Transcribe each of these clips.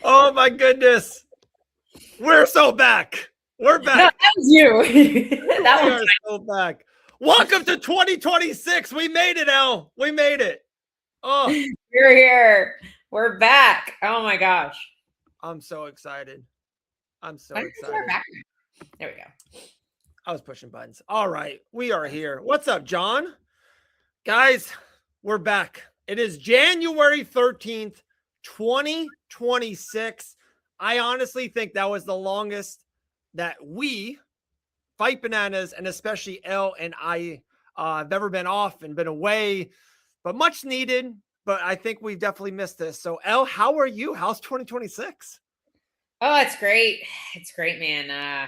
Oh my goodness. We're so back. We're No, back. that was you. That We was are so back. Welcome to 2026. We made it, Al. We made it. Oh, You're here. We're back. Oh my gosh. I'm so excited. I'm so Why don't you start excited. back? There we go. I was pushing buttons. All right. We are here. What's up, John? Guys, we're back. It is January 13th, 2026. I honestly think that was the longest that we, Fight Bananas, and especially Elle and I, have ever been off and been away, but much needed. But I think we definitely missed this. So, Elle, how are you? How's 2026? Oh, it's great. It's great, man.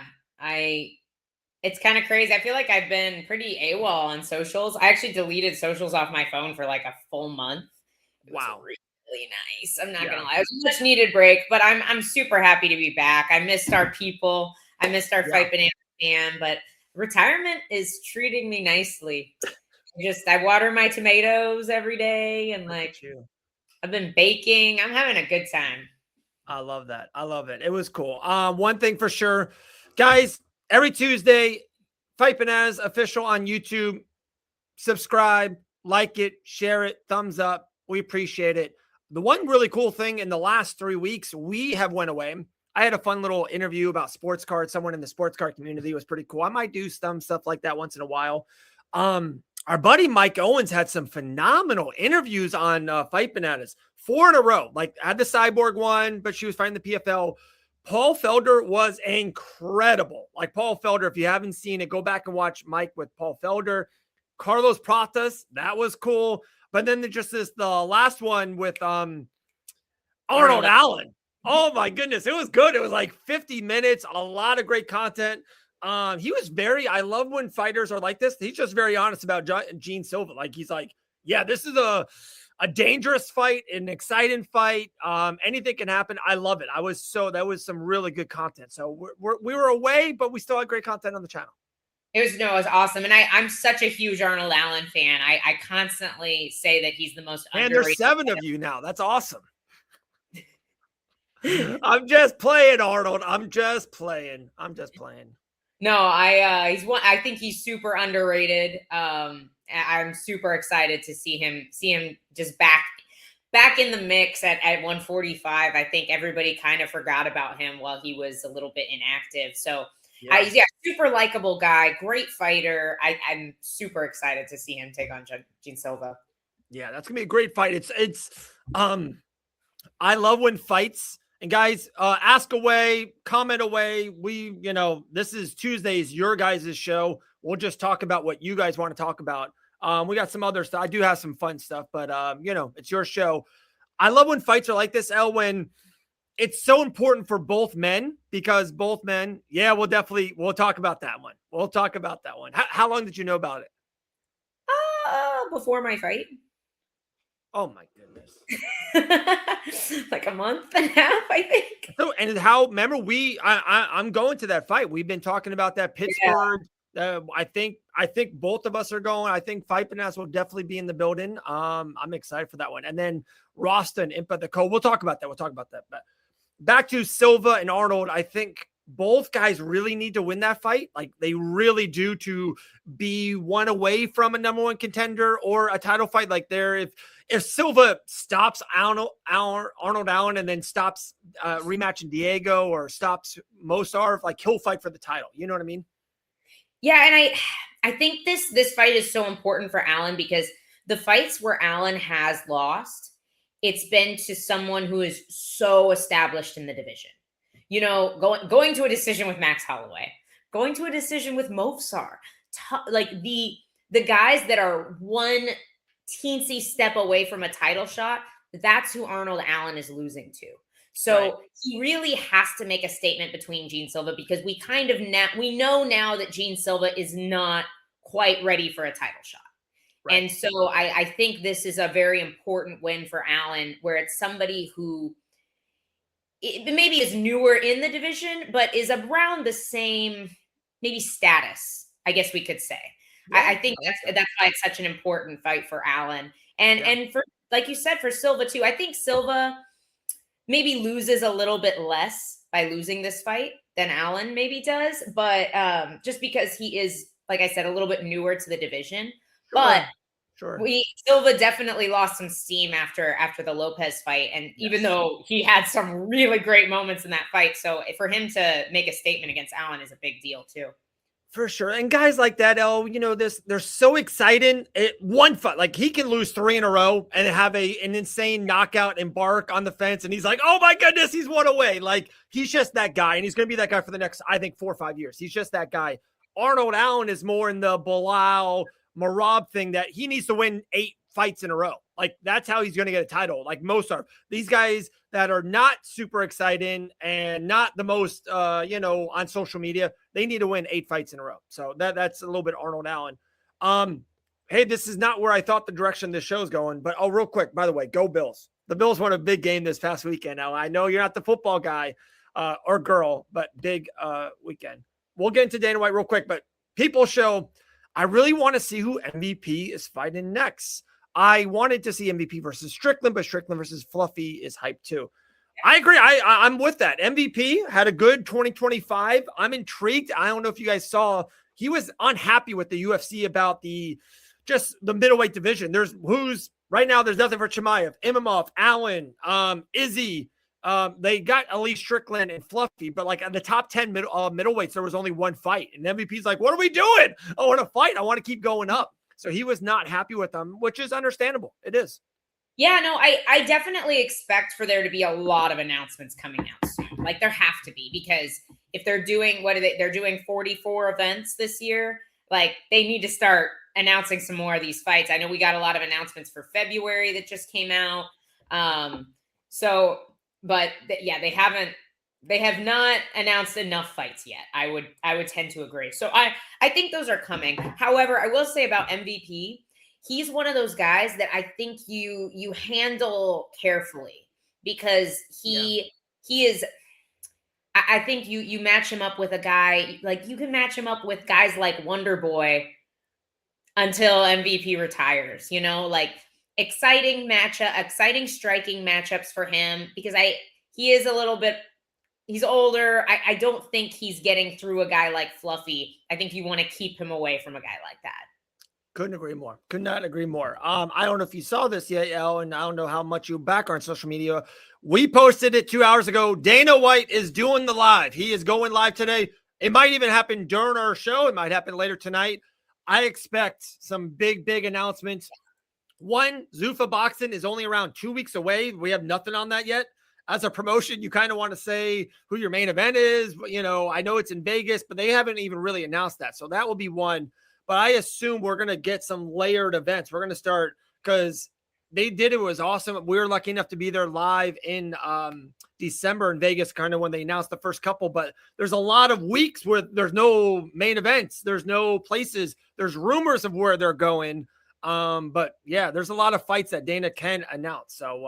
It's kind of crazy. I feel like I've been pretty AWOL on socials. I actually deleted socials off my phone for like a full month. It was Wow. really nice. I'm not Yeah. gonna lie. It was a much needed break, but I'm super happy to be back. I missed our people. I missed our Yeah. Fight Banana fan, but retirement is treating me nicely. I water my tomatoes every day and Look like at you. I've been baking. I'm having a good time. I love that. I love it. It was cool. One thing for sure, guys, every Tuesday, Fight Bananas official on YouTube. Subscribe, like it, share it, thumbs up. We appreciate it. The one really cool thing in the last 3 weeks, we have went away. I had a fun little interview about sports cards. Someone in the sports card community was pretty cool. I might do some stuff like that once in a while. Our buddy Mike Owens had some phenomenal interviews on Fight Bananas, 4 in a row. Like had the Cyborg one, but she was fighting the PFL. Paul Felder was incredible. Like Paul Felder, if you haven't seen it, go back and watch Mike with Paul Felder. Carlos Pratas, that was cool. But then the last one with Arnold Allen. Oh my goodness, it was good. It was like 50 minutes, a lot of great content. He was I love when fighters are like this. He's just very honest about Gene Silva. Like he's like, yeah, this is a dangerous fight, an exciting fight. Anything can happen. I love it. That was some really good content. So we were away, but we still had great content on the channel. It was awesome. And I'm such a huge Arnold Allen fan. I constantly say that he's the most And underrated. there's 7 of you now. That's awesome. I'm just playing, Arnold. I'm just playing. No, I think he's super underrated. I'm super excited to see him just back in the mix at 145. I think everybody kind of forgot about him while he was a little bit inactive. So Yeah. super likable guy, great fighter. I'm super excited to see him take on Gene Silva. Yeah, that's gonna be a great fight. I love when fights and guys ask away, comment away. This is Tuesdays, your guys' show. We'll just talk about what you guys want to talk about. We got some other stuff. I do have some fun stuff, but it's your show. I love when fights are like this, El, when it's so important for both men because both men, we'll talk about that one. We'll talk about that one. How long did you know about it? Before my fight. Oh my goodness. Like a month and a half, I think. So, and how, remember I'm going to that fight. We've been talking about that Pittsburgh. Yeah. I think both of us are going. I think Fight Bananas will definitely be in the building. I'm excited for that one. And then Rasta and Impa the Co. We'll talk about that. But back to Silva and Arnold, I think both guys really need to win that fight. Like they really do, to be one away from a number one contender or a title fight. Like if Silva stops Arnold Allen and then stops rematching Diego or stops Mosar, like he'll fight for the title. You know what I mean? Yeah, and I think this fight is so important for Allen because the fights where Allen has lost, it's been to someone who is so established in the division. Going to a decision with Max Holloway, going to a decision with Mofsar, like the guys that are one teensy step away from a title shot, that's who Arnold Allen is losing to. So right. He really has to make a statement between Gene Silva because we know now that Gene Silva is not quite ready for a title shot. Right. And so I think this is a very important win for Allen, where it's somebody who maybe is newer in the division, but is around the same maybe status, I guess we could say. Yeah, I think that's why it's such an important fight for Allen. And for, like you said, for Silva too. I think Silva, maybe loses a little bit less by losing this fight than Allen maybe does, but just because he is, like I said, a little bit newer to the division. But Sure. Silva definitely lost some steam after the Lopez fight, and even though he had some really great moments in that fight, so for him to make a statement against Allen is a big deal too. For sure. And guys like that, they're so exciting. One fight, like he can lose 3 in a row and have an insane knockout and bark on the fence. And he's like, oh my goodness, he's one away. Like he's just that guy. And he's going to be that guy for the next, I think, 4 or 5 years. He's just that guy. Arnold Allen is more in the Bilal Marab thing that he needs to win 8 fights in a row. Like that's how he's going to get a title. Like most are these guys that are not super exciting and not the most, on social media. They need to win 8 fights in a row. So that's a little bit Arnold Allen. Hey, this is not where I thought the direction this show's going, but real quick, by the way, go Bills. The Bills won a big game this past weekend. Now I know you're not the football guy or girl, but big weekend. We'll get into Dana White real quick, but people show, I really want to see who MVP is fighting next. I wanted to see MVP versus Strickland, but Strickland versus Fluffy is hype too. I agree. I'm with that. MVP had a good 2025. I'm intrigued. I don't know if you guys saw, he was unhappy with the UFC about the middleweight division. There's right now, there's nothing for Chimaev, Imamov, Allen, Izzy. They got Elise Strickland and Fluffy, but like in the top 10 middleweights, there was only one fight. And MVP's like, what are we doing? I want to fight. I want to keep going up. So he was not happy with them, which is understandable. It is. Yeah, no, I definitely expect for there to be a lot of announcements coming out soon. Like there have to be, because if they're doing, they're doing 44 events this year. Like they need to start announcing some more of these fights. I know we got a lot of announcements for February that just came out. They have not announced enough fights yet. I would tend to agree. So I think those are coming. However, I will say about MVP, he's one of those guys that I think you handle carefully, because he is. I think you match him up with a guy, like you can match him up with guys like Wonder Boy until MVP retires. Like exciting striking matchups for him, because he is a little bit. He's older. I don't think he's getting through a guy like Fluffy. I think you want to keep him away from a guy like that. Couldn't agree more. Could not agree more. I don't know if you saw this yet, El, and I don't know how much you back on social media. We posted it 2 hours ago. Dana White is doing the live. He is going live today. It might even happen during our show. It might happen later tonight. I expect some big announcements. One, Zuffa Boxing is only around 2 weeks away. We have nothing on that yet. As a promotion, you kind of want to say who your main event is. But, I know it's in Vegas, but they haven't even really announced that. So that will be one. But I assume we're going to get some layered events. We're going to start, because they did. It was awesome. We were lucky enough to be there live in December in Vegas, kind of when they announced the first couple. But there's a lot of weeks where there's no main events. There's no places. There's rumors of where they're going. But yeah, there's a lot of fights that Dana can announce. So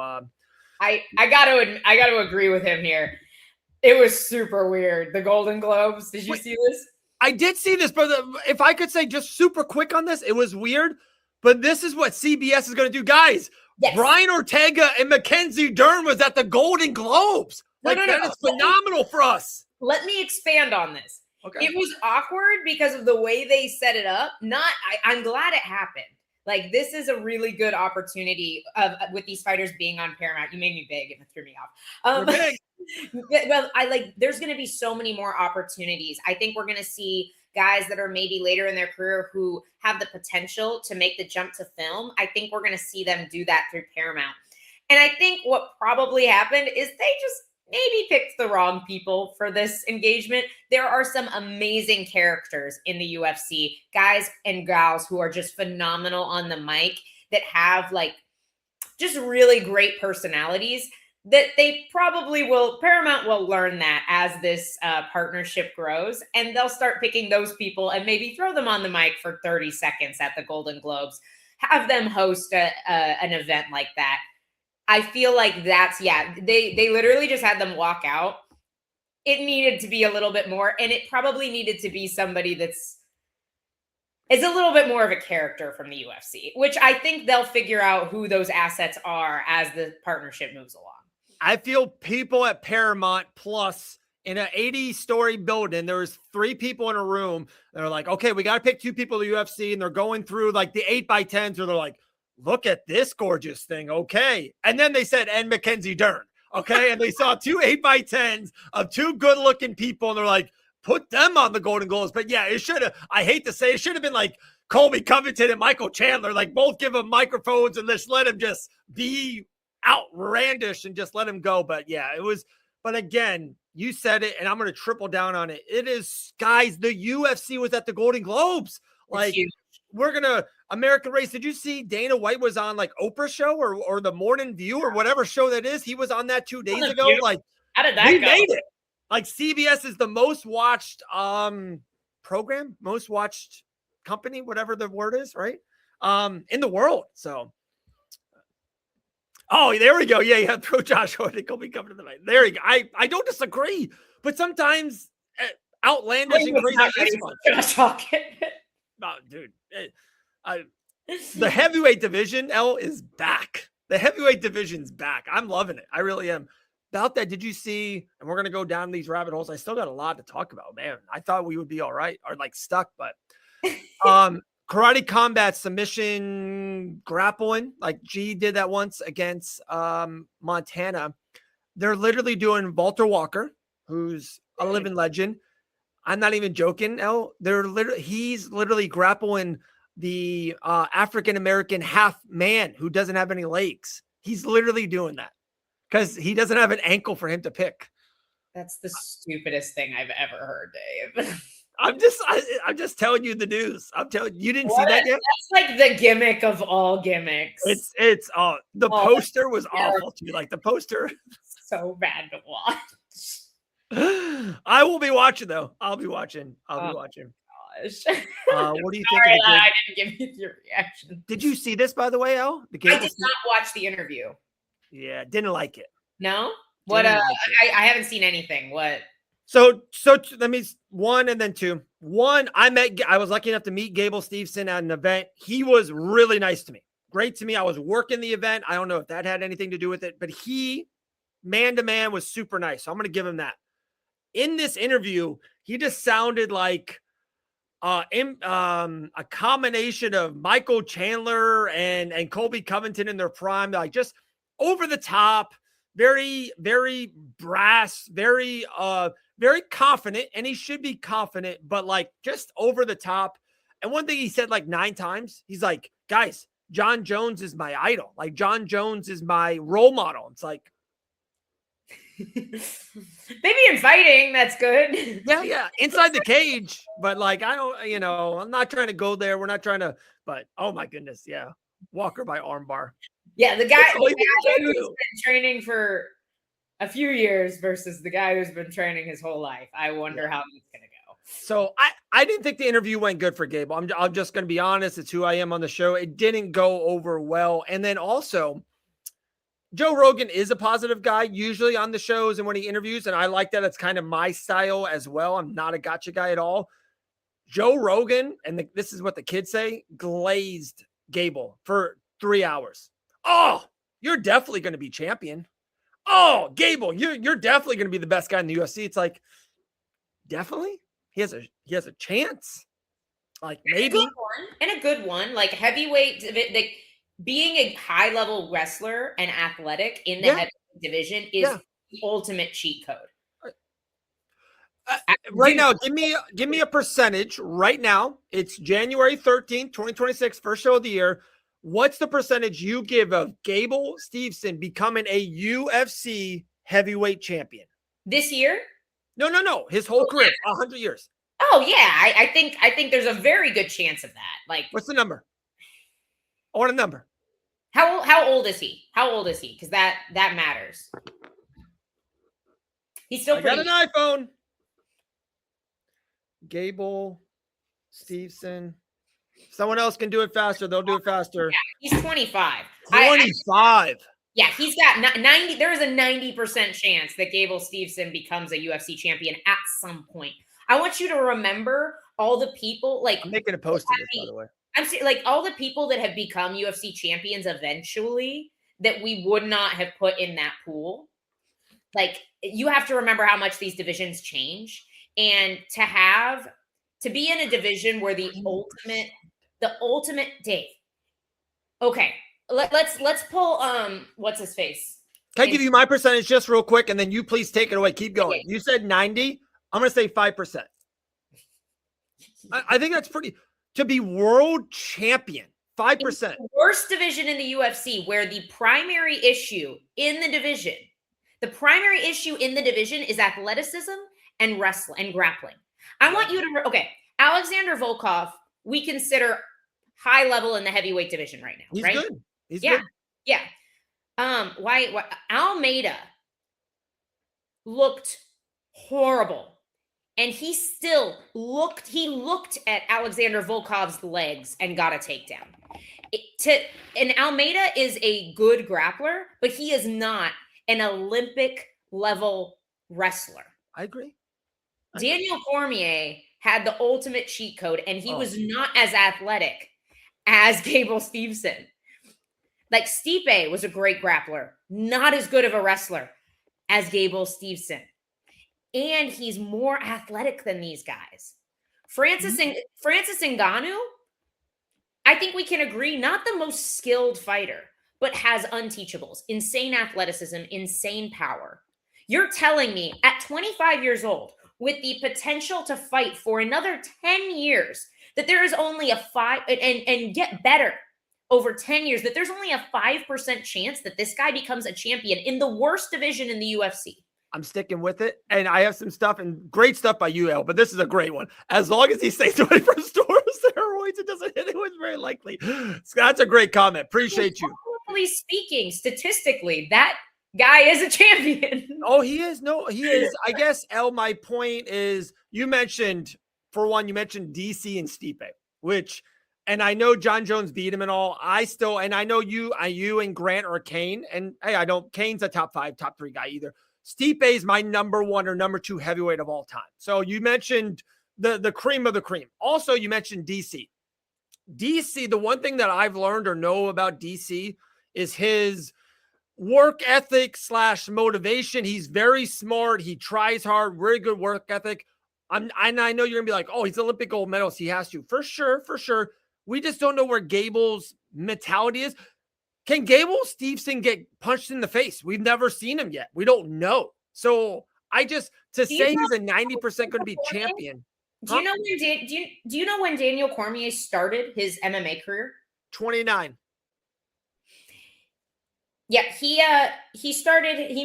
I got to agree with him here. It was super weird. The Golden Globes. Did you see this? I did see this, but if I could say just super quick on this, it was weird. But this is what CBS is going to do, guys. Yes. Brian Ortega and Mackenzie Dern was at the Golden Globes. That is phenomenal for us. Let me expand on this. Okay. It was awkward because of the way they set it up. I'm glad it happened. Like, this is a really good opportunity with these fighters being on Paramount. You made me big and it threw me off. Well, there's going to be so many more opportunities. I think we're going to see guys that are maybe later in their career who have the potential to make the jump to film. I think we're going to see them do that through Paramount. And I think what probably happened is they just maybe picked the wrong people for this engagement. There are some amazing characters in the UFC, guys and gals who are just phenomenal on the mic, that have just really great personalities, that Paramount will learn that as this partnership grows, and they'll start picking those people and maybe throw them on the mic for 30 seconds at the Golden Globes, have them host an event like that. I feel like they literally just had them walk out. It needed to be a little bit more, and it probably needed to be somebody is a little bit more of a character from the UFC, which I think they'll figure out who those assets are as the partnership moves along. I feel people at Paramount Plus in an 80-story building, there was 3 people in a room. They're like, okay, we got to pick 2 people to UFC. And they're going through like the 8x10s, or they're like, look at this gorgeous thing. Okay. And then they said, and Mackenzie Dern. Okay. And they saw 2 8x10s of 2 good looking people. And they're like, put them on the Golden Globes. But yeah, it should have, I hate to say, it should have been like Colby Covington and Michael Chandler, like both give them microphones and just let him just be outlandish and just let him go. But yeah, it was, but again, you said it, and I'm going to triple down on it. It is, guys, the UFC was at the Golden Globes. Like, we're going to, American Race. Did you see Dana White was on like Oprah show or the Morning View or whatever show that is? He was on that 2 days ago. Like, how did that go? Made it. Like, CBS is the most watched program, most watched company, whatever the word is, right? In the world. So, oh, there we go. Yeah. Throw Josh Hood and Colby coming to the night. There you go. I don't disagree, but sometimes outlandish and crazy is fun. Oh, dude. The heavyweight division, is back. The heavyweight division's back. I'm loving it. I really am. About that, did you see, and we're going to go down these rabbit holes. I still got a lot to talk about, man. I thought we would be all right, or like stuck, but karate combat submission grappling, like G did that once against Montana. They're literally doing Walter Walker, who's a living legend. I'm not even joking, he's literally grappling the African-American half man who doesn't have any legs. He's literally doing that because he doesn't have an ankle for him to pick. That's the stupidest thing I've ever heard, Dave. I'm just telling you the news. I'm telling you, didn't see that yet? That's like the gimmick of all gimmicks. It's the poster was awful too. Like the poster, so bad to watch. I will be watching though. I'll be watching. Gosh. What do you think? I didn't give you your reaction. Did you see this, by the way, El? I did not watch the interview. Yeah, didn't like it. No? What? I haven't seen anything. What? So let me 1 and then 2. 1, I was lucky enough to meet Gable Steveson at an event. He was really nice to me. Great to me. I was working the event. I don't know if that had anything to do with it, but he, man to man, was super nice. So I'm going to give him that. In this interview, he just sounded like a combination of Michael Chandler and Colby Covington in their prime, like just over the top, very, very brass, very confident, and he should be confident, but like just over the top. And one thing he said like 9 times, he's like, guys, John Jones is my idol. Like John Jones is my role model. It's like, maybe in fighting, that's good. Yeah. Inside the cage. But like, I don't, I'm not trying to go there. We're not trying to, but oh my goodness. Yeah. Walker by armbar. Yeah. The guy who's been training for a few years versus the guy who's been training his whole life. I wonder how he's going to go. So I didn't think the interview went good for Gable. I'm just going to be honest. It's who I am on the show. It didn't go over well. And then also, Joe Rogan is a positive guy usually on the shows and when he interviews, and I like that. It's kind of my style as well. I'm not a gotcha guy at all. Joe Rogan, and this is what the kids say, glazed Gable for 3 hours. Oh, you're definitely going to be champion. Oh, Gable, you're definitely going to be the best guy in the UFC. It's like, definitely? He has a chance. Like maybe. And a good one. Like heavyweight, being a high-level wrestler and athletic in the heavyweight division is the ultimate cheat code. Right now, give me a percentage. Right now, it's January 13th, 2026, first show of the year. What's the percentage you give of Gable Steveson becoming a UFC heavyweight champion this year? No. His whole career, 100 years. Oh yeah, I think there's a very good chance of that. Like, what's the number? I want a number. How old is he? Because that matters. He's still got an iPhone. Gable Steveson. Someone else can do it faster. They'll do it faster. Yeah, he's 25. 25. Yeah, he's got 90. There is a 90% chance that Gable Steveson becomes a UFC champion at some point. I want you to remember all the people. Like, I'm making a post of this, by the way. I'm saying, like, all the people that have become UFC champions eventually that we would not have put in that pool. Like, you have to remember how much these divisions change, and to be in a division where the ultimate Dave. Okay, let's pull what's his face. Can I give you my percentage just real quick, and then you please take it away. Keep going. You said 90. I'm going to say 5%. I think that's pretty to be world champion. 5%. Worst division in the UFC, where the primary issue in the division is athleticism and wrestling and grappling. I want you to Alexander Volkov, we consider high level in the heavyweight division right now. He's right? good. He's good. Yeah. Why Almeida looked horrible. And he looked at Alexander Volkov's legs and got a takedown. And Almeida is a good grappler, but he is not an Olympic level wrestler. I agree. Daniel Cormier had the ultimate cheat code, and he was not as athletic as Gable Steveson. Like, Stipe was a great grappler, not as good of a wrestler as Gable Steveson. And he's more athletic than these guys. Francis Ngannou, I think we can agree, not the most skilled fighter, but has unteachables, insane athleticism, insane power. You're telling me at 25 years old, with the potential to fight for another 10 years, that there is only a 5 and get better over 10 years, that there's only a 5% chance that this guy becomes a champion in the worst division in the UFC. I'm sticking with it. And I have some stuff and great stuff by you, El, but this is a great one. As long as he stays away from steroids, it doesn't hit anyone very likely. That's a great comment. Appreciate you. Speaking, statistically, that guy is a champion. Oh, he is. No, he is. I guess, El, my point is you mentioned DC and Stipe, and I know John Jones beat him and all. And I know you and Grant are Kane. And hey, Kane's a top 5, top 3 guy either. Stipe is my number 1 or number 2 heavyweight of all time. So you mentioned the cream of the cream. Also, you mentioned DC. DC, the one thing that I've learned or know about DC is his work ethic / motivation. He's very smart. He tries hard, very good work ethic. And I know you're gonna be like, oh, he's Olympic gold medalist. He has to. For sure. We just don't know where Gable's mentality is. Can Gable Steveson get punched in the face? We've never seen him yet. We don't know. So say he's a 90% going to be champion. Do you know when Daniel Cormier started his MMA career? 29. Yeah, he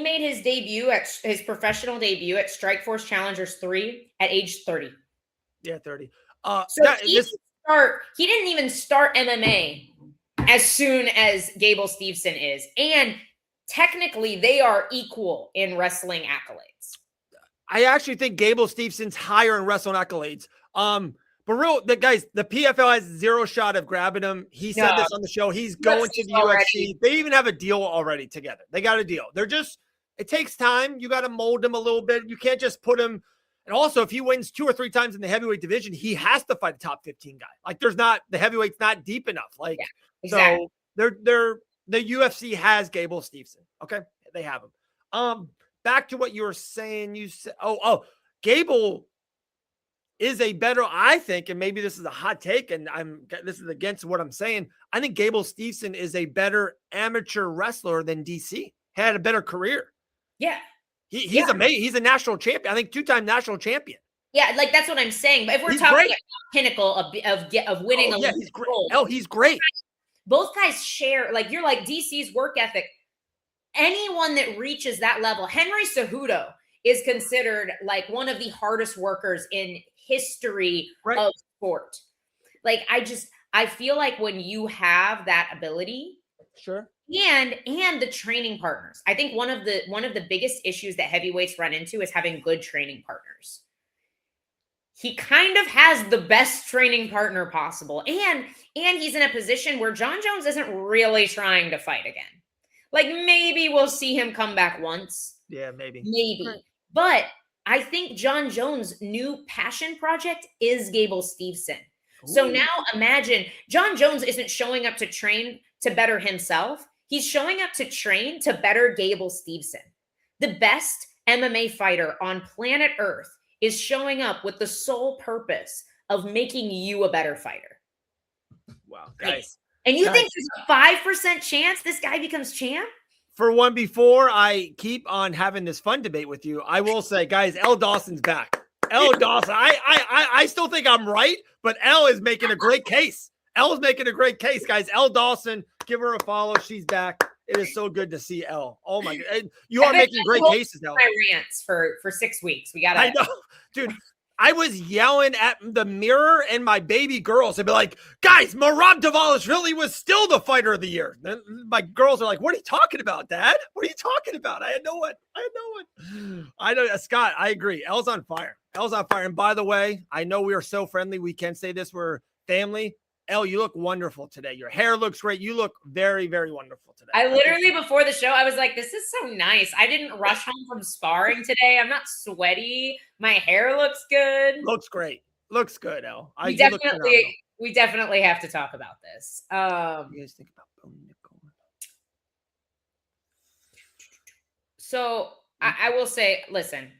made his professional debut at Strikeforce Challengers 3 at age 30. Yeah, 30. He didn't even start MMA as soon as Gable Steveson is. And technically, they are equal in wrestling accolades. I actually think Gable Stevenson's higher in wrestling accolades. But the PFL has 0 shot of grabbing him. He said this on the show. He's going to the UFC. They even have a deal already together. They got a deal. It takes time. You got to mold him a little bit. You can't just put him. And also, if he wins 2 or 3 times in the heavyweight division, he has to fight a top 15 guy. Like, the heavyweight's not deep enough. Like, yeah, exactly. So the UFC has Gable Steveson. Okay. They have him. Back to what you were saying. You said, Gable is a better, I think, and maybe this is a hot take, and this is against what I'm saying. I think Gable Steveson is a better amateur wrestler than DC. Had a better career. Yeah. He's amazing. He's a national champion. I think 2-time national champion. Yeah, like that's what I'm saying. But if we're talking about pinnacle of winning he's great. He's great. Both guys share, like, you're like DC's work ethic. Anyone that reaches that level, Henry Cejudo is considered like one of the hardest workers in history of sport. Like, I feel like when you have that ability, sure. And the training partners. I think one of the biggest issues that heavyweights run into is having good training partners. He kind of has the best training partner possible. And he's in a position where John Jones isn't really trying to fight again. Like, maybe we'll see him come back once. Yeah, maybe. Maybe. But I think John Jones' new passion project is Gable Steveson. Ooh. So now imagine John Jones isn't showing up to train to better himself. He's showing up to train to better Gable Steveson. The best MMA fighter on planet Earth is showing up with the sole purpose of making you a better fighter. Wow, guys. And you think there's a 5% chance this guy becomes champ? For one, before I keep on having this fun debate with you, I will say, guys, L. Dawson's back. L. Dawson. I still think I'm right, but L is making a great case. L is making a great case, guys. L. Dawson, give her a follow. She's back. It is so good to see L. Oh my God, you are making great cases, L. My rants for 6 weeks. We got. I know, dude. I was yelling at the mirror and my baby girls and be like, guys, Merab Dvalishvili was still the fighter of the year. Then my girls are like, what are you talking about, Dad? What are you talking about? I had no one. I know, Scott, I agree. L's on fire. L's on fire. And by the way, I know we are so friendly. We can say this. We're family. Elle, you look wonderful today. Your hair looks great. You look very, very wonderful today. I literally, before the show, I was like, this is so nice. I didn't rush home from sparring today. I'm not sweaty. My hair looks good. Looks great. Looks good, Elle. We definitely have to talk about this. What do you guys think about Bo Nickel? So I will say, listen,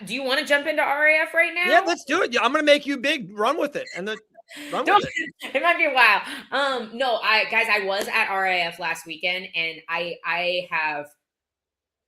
do you want to jump into RAF right now? Yeah, let's do it. I'm going to make you big. Run with it. And it might be a while. No, I was at RAF last weekend, and I have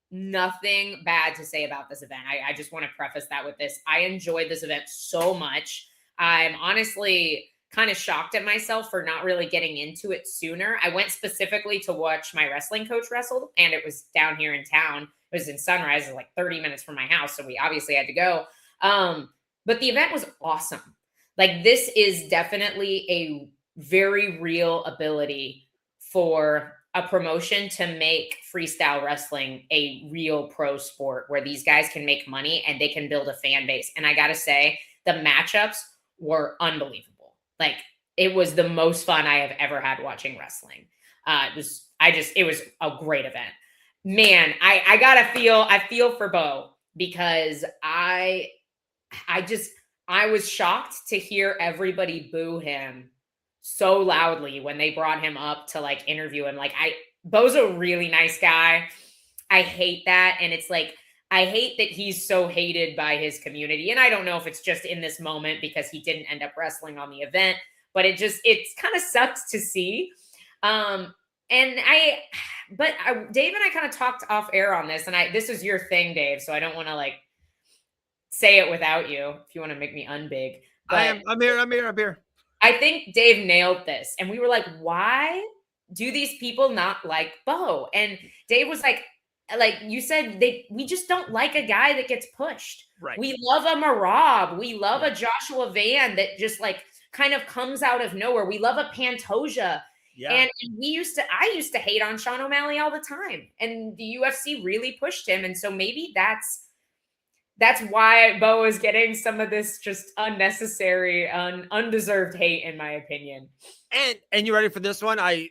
nothing bad to say about this event. I just want to preface that with this. I enjoyed this event so much. I'm honestly kind of shocked at myself for not really getting into it sooner. I went specifically to watch my wrestling coach wrestle, and it was down here in town. It was in Sunrise, it was like 30 minutes from my house, so we obviously had to go. But the event was awesome. Like, this is definitely a very real ability for a promotion to make freestyle wrestling a real pro sport where these guys can make money and they can build a fan base. And I got to say, the matchups were unbelievable. Like, it was the most fun I have ever had watching wrestling. It was a great event. Man, I feel for Bo, because I was shocked to hear everybody boo him so loudly when they brought him up to like interview him. Like, Bo's a really nice guy. I hate that. And it's like, I hate that he's so hated by his community. And I don't know if it's just in this moment because he didn't end up wrestling on the event, but it kind of sucks to see. Dave and I kind of talked off air on this, and this is your thing, Dave. So I don't want to like say it without you if you want to make me unbig. But I'm here. I think Dave nailed this. And we were like, why do these people not like Bo? And Dave was like you said, we just don't like a guy that gets pushed. Right. We love a Merab. We love a Joshua Van that just like kind of comes out of nowhere. We love a Pantoja. Yeah. And I used to hate on Sean O'Malley all the time. And the UFC really pushed him. And so maybe that's why Bo is getting some of this just unnecessary, undeserved hate, in my opinion. And you ready for this one? I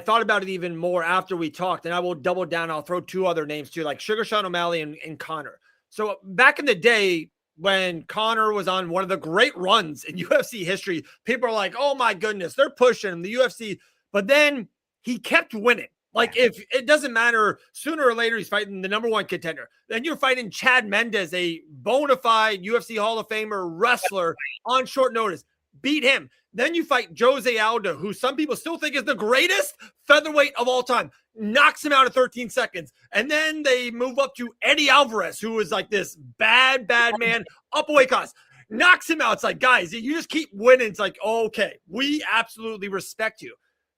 thought about it even more after we talked, and I will double down. I'll throw two other names too, like Sugar Sean O'Malley and Connor. So back in the day when Connor was on one of the great runs in UFC history, people are like, oh my goodness, they're pushing him, the UFC. But then he kept winning. Like, if it doesn't matter, sooner or later, he's fighting the number one contender. Then you're fighting Chad Mendes, a bona fide UFC Hall of Famer wrestler on short notice. Beat him. Then you fight Jose Aldo, who some people still think is the greatest featherweight of all time. Knocks him out in 13 seconds. And then they move up to Eddie Alvarez, who is like this bad man, up a weight class. Knocks him out. It's like, guys, you just keep winning. It's like, okay, we absolutely respect you.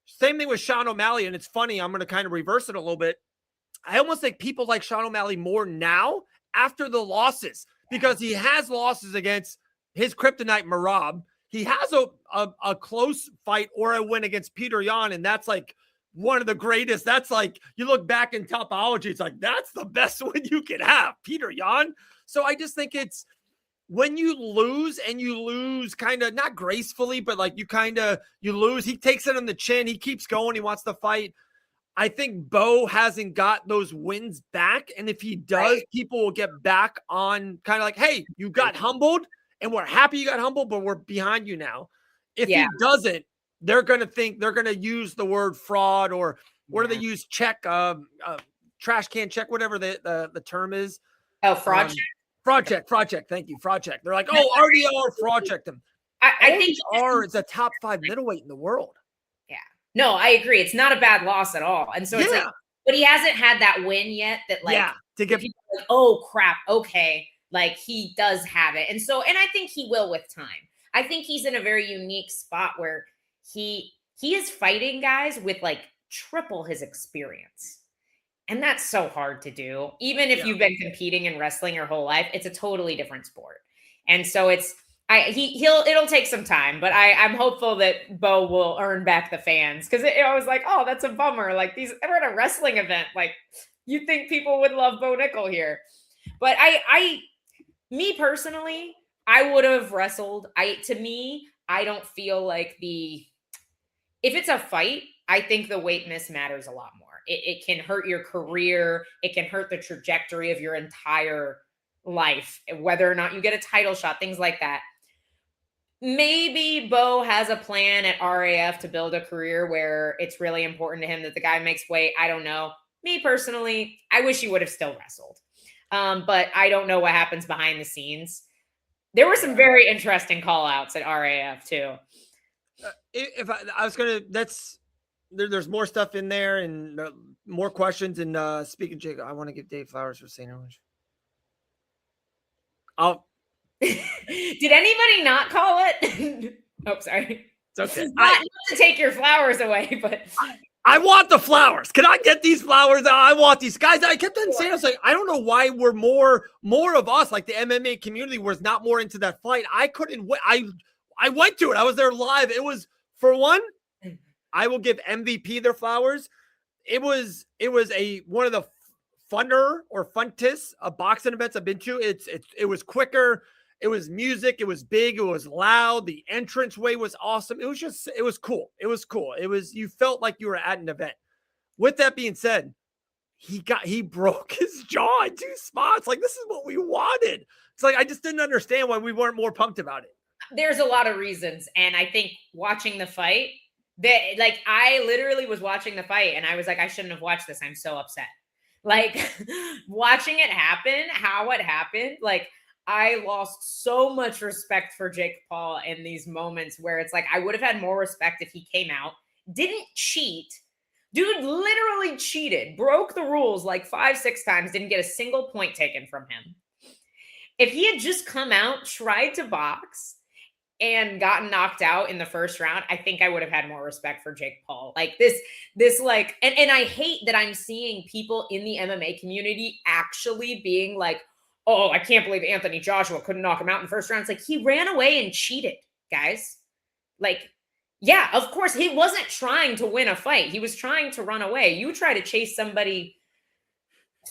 Same thing with Sean O'Malley, and it's funny. I'm going to kind of reverse it a little bit. I almost think people like Sean O'Malley more now after the losses, because he has losses against his kryptonite Merab. He has a close fight or a win against Peter Yan, and that's like one of the greatest. That's like, you look back in topology, it's like, that's the best win you could have, Peter Yan. So I just think it's, when you lose, and you lose kind of not gracefully, but like you lose, he takes it on the chin. He keeps going. He wants to fight. I think Bo hasn't got those wins back. And if he does, people will get back on kind of like, hey, you got humbled, and we're happy you got humbled, but we're behind you now. If he doesn't, they're going to use the word fraud, or what do they use? trash can check, whatever the term is. Oh, fraud check? Fraud check. Thank you. Fraud check. They're like, oh, RDR, fraud check them. I think is a top 5 middleweight in the world. Yeah. No, I agree. It's not a bad loss at all. And so it's like, but he hasn't had that win yet that like, to get people like, oh crap. Okay. Like he does have it. And so, and I think he will with time. I think he's in a very unique spot where he is fighting guys with like triple his experience. And that's so hard to do. Even if you've been competing in wrestling your whole life, it's a totally different sport. And so it'll take some time, but I'm hopeful that Bo will earn back the fans. Cause I was like, oh, that's a bummer. Like we're at a wrestling event. Like you think people would love Bo Nickel here. But me personally, I would have wrestled. To me, I don't feel like if it's a fight, I think the weight miss matters a lot more. It can hurt your career. It can hurt the trajectory of your entire life, whether or not you get a title shot, things like that. Maybe Bo has a plan at RAF to build a career where it's really important to him that the guy makes weight. I don't know. Me personally, I wish he would have still wrestled. But I don't know what happens behind the scenes. There were some very interesting call outs at RAF too. If I was going to, there's more stuff in there and more questions. And speaking, Jake, I want to give Dave flowers for saying orange. Did anybody not call it? Oh, sorry. It's okay. Not to take your flowers away, but I want the flowers. Can I get these flowers? I want these guys. I kept on saying, I was like, I don't know why we're more of us, like the MMA community was not more into that fight. I couldn't wait. I went to it. I was there live. It was, for one, I will give MVP their flowers. It was one of the funner or funtest boxing events I've been to. It was quicker. It was music. It was big. It was loud. The entranceway was awesome. It was cool. It was cool. You felt like you were at an event. With that being said, he broke his jaw in 2 spots. Like, this is what we wanted. It's like, I just didn't understand why we weren't more pumped about it. There's a lot of reasons. And I think watching the fight, like, I literally was watching the fight and I was like, I shouldn't have watched this. I'm so upset. Like, watching it happen, how it happened, like, I lost so much respect for Jake Paul in these moments where it's like, I would have had more respect if he came out, didn't cheat. Dude literally cheated, broke the rules like 5-6 times, didn't get a single point taken from him. If he had just come out, tried to box, and gotten knocked out in the first round, I think I would have had more respect for Jake Paul. Like this like, and I hate that I'm seeing people in the MMA community actually being like, oh, I can't believe Anthony Joshua couldn't knock him out in the first round. It's like, he ran away and cheated, guys. Like, yeah, of course, he wasn't trying to win a fight. He was trying to run away. You try to chase somebody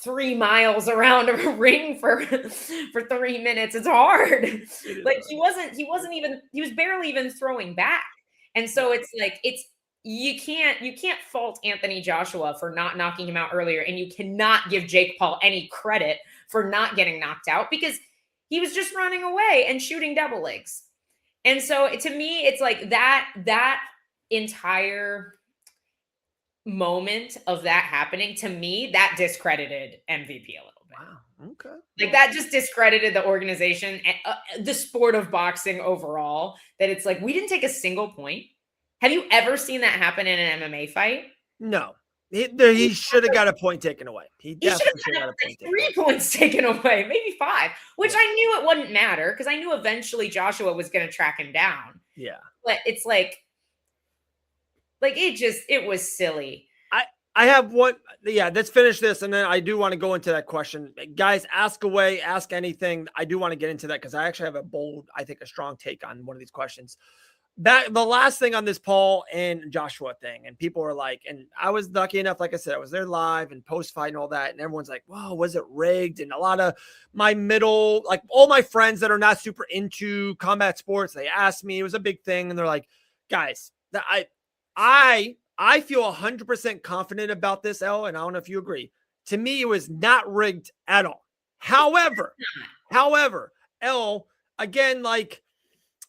3 miles around a ring for 3 minutes. It's hard. Like, he was barely even throwing back. And so it's like, you can't fault Anthony Joshua for not knocking him out earlier. And you cannot give Jake Paul any credit for not getting knocked out because he was just running away and shooting double legs. And so to me, it's like that entire moment of that happening, to me, that discredited MVP a little bit. Wow. Okay. Like, that just discredited the organization and the sport of boxing overall, that it's like, we didn't take a single point. Have you ever seen that happen in an MMA fight? No. He should have got a point taken away. He definitely should have got a point taken away. 3 points taken away, maybe 5, which I knew it wouldn't matter because I knew eventually Joshua was going to track him down. Yeah. But it's like it was silly. I have one. Yeah, let's finish this. And then I do want to go into that question. Guys, ask away, ask anything. I do want to get into that because I actually have a bold, I think a strong take on one of these questions. The last thing on this Paul and Joshua thing, and people were like, and I was lucky enough, like I said, I was there live and post-fight and all that, and everyone's like, whoa, was it rigged? And a lot of my like all my friends that are not super into combat sports, they asked me, it was a big thing, and they're like, guys, I feel 100% confident about this, Elle, and I don't know if you agree. To me, it was not rigged at all. However, Elle, again, like,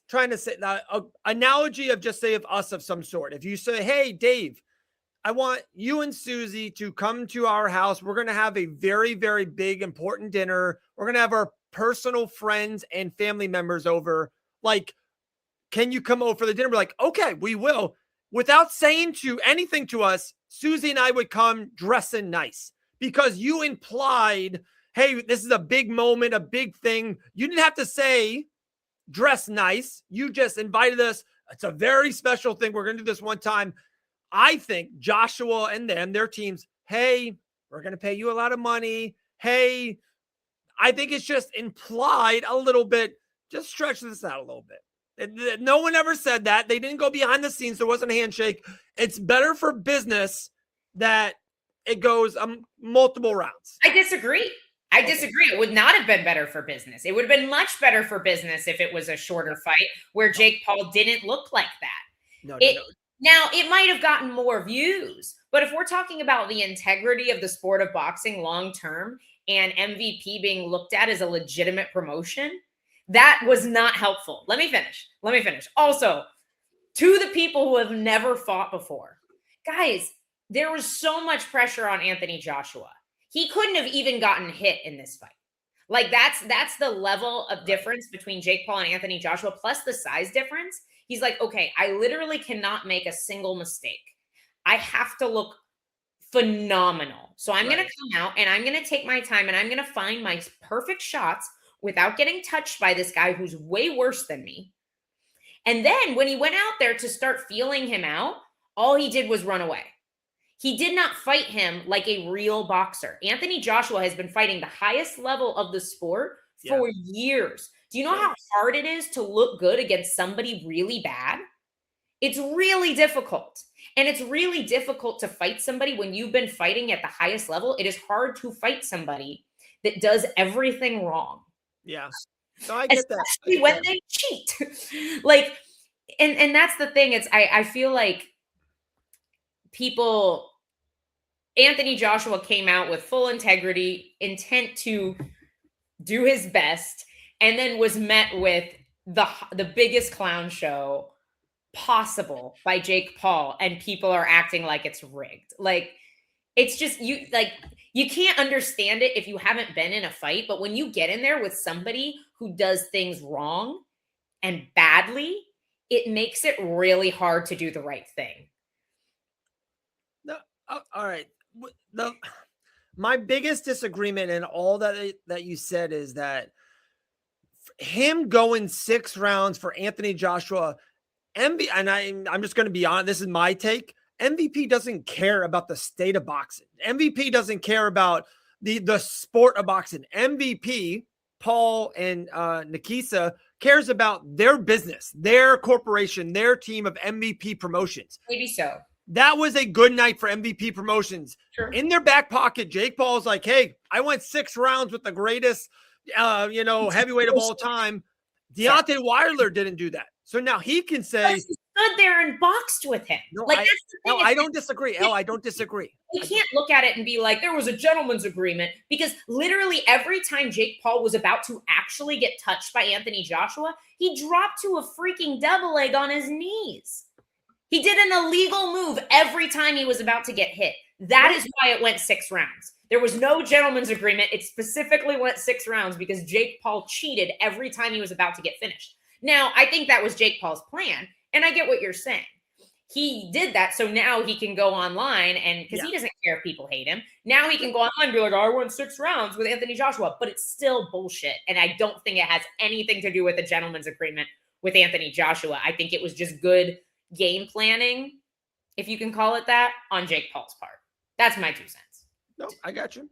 trying to say that analogy of just say of us of some sort. If you say, hey, Dave, I want you and Susie to come to our house. We're going to have a very, very big, important dinner. We're going to have our personal friends and family members over. Like, can you come over for the dinner? We're like, okay, we will. Without saying anything to us, Susie and I would come dressing nice because you implied, hey, this is a big moment, a big thing. You didn't have to say dress nice. You just invited us. It's a very special thing. We're going to do this one time. I think Joshua and their teams, hey, we're going to pay you a lot of money. Hey, I think it's just implied a little bit. Just stretch this out a little bit. No one ever said that. They didn't go behind the scenes. There wasn't a handshake. It's better for business that it goes multiple rounds. I disagree. It would not have been better for business. It would have been much better for business if it was a shorter fight where Jake Paul didn't look like that. No. Now, it might have gotten more views, but if we're talking about the integrity of the sport of boxing long term and MVP being looked at as a legitimate promotion, that was not helpful. Let me finish. Also, to the people who have never fought before, guys, there was so much pressure on Anthony Joshua. He couldn't have even gotten hit in this fight. Like that's the level of difference between Jake Paul and Anthony Joshua, plus the size difference. He's like, okay, I literally cannot make a single mistake. I have to look phenomenal. So I'm going to come out and I'm going to take my time and I'm going to find my perfect shots without getting touched by this guy who's way worse than me. And then when he went out there to start feeling him out, all he did was run away. He did not fight him like a real boxer. Anthony Joshua has been fighting the highest level of the sport for years. Do you know how hard it is to look good against somebody really bad? It's really difficult. And it's really difficult to fight somebody when you've been fighting at the highest level. It is hard to fight somebody that does everything wrong. Yeah. So I get that. Especially when they cheat. Like, and that's the thing. I feel like Anthony Joshua came out with full integrity, intent to do his best, and then was met with the biggest clown show possible by Jake Paul, and people are acting like it's rigged. Like, it's just, you can't understand it if you haven't been in a fight, but when you get in there with somebody who does things wrong and badly, it makes it really hard to do the right thing. No, all right. My biggest disagreement in all that you said is that him going 6 rounds for Anthony Joshua, and I'm just going to be honest, this is my take. MVP doesn't care about the state of boxing. MVP doesn't care about the sport of boxing. MVP, Paul and Nikisa, cares about their business, their corporation, their team of MVP Promotions. Maybe so. That was a good night for MVP Promotions. Sure. In their back pocket, Jake Paul's like, hey, I went 6 rounds with the greatest, heavyweight of all time. Deontay Wilder didn't do that. So now he can say, he stood there and boxed with him. No, that's the thing. I don't disagree. I don't disagree. You can't look at it and be like, there was a gentleman's agreement, because literally every time Jake Paul was about to actually get touched by Anthony Joshua, he dropped to a freaking double leg on his knees. He did an illegal move every time he was about to get hit. That is why it went 6 rounds. There was no gentleman's agreement. It specifically went 6 rounds because Jake Paul cheated every time he was about to get finished. Now, I think that was Jake Paul's plan, and I get what you're saying. He did that so now he can go online, and because he doesn't care if people hate him, now he can go online and be like, I won 6 rounds with Anthony Joshua, but it's still bullshit. And I don't think it has anything to do with a gentleman's agreement with Anthony Joshua. I think it was just good game planning, if you can call it that, on Jake Paul's part. That's my 2 cents. No, I got you.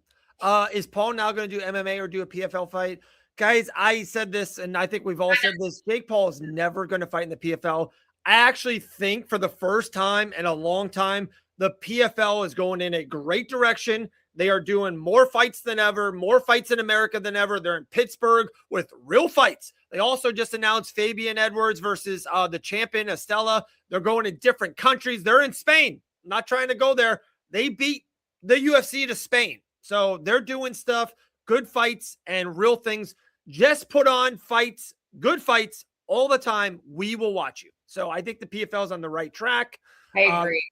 Is Paul now going to do MMA or do a PFL fight? Guys, I said this, and I think we've all said this. Jake Paul is never going to fight in the PFL. I actually think for the first time in a long time, the PFL is going in a great direction. They are doing more fights than ever, more fights in America than ever. They're in Pittsburgh with real fights. They also just announced Fabian Edwards versus the champion, Estella. They're going to different countries. They're in Spain. I'm not trying to go there. They beat the UFC to Spain. So they're doing stuff, good fights and real things. Just put on fights, good fights all the time. We will watch you. So I think the PFL is on the right track. I agree.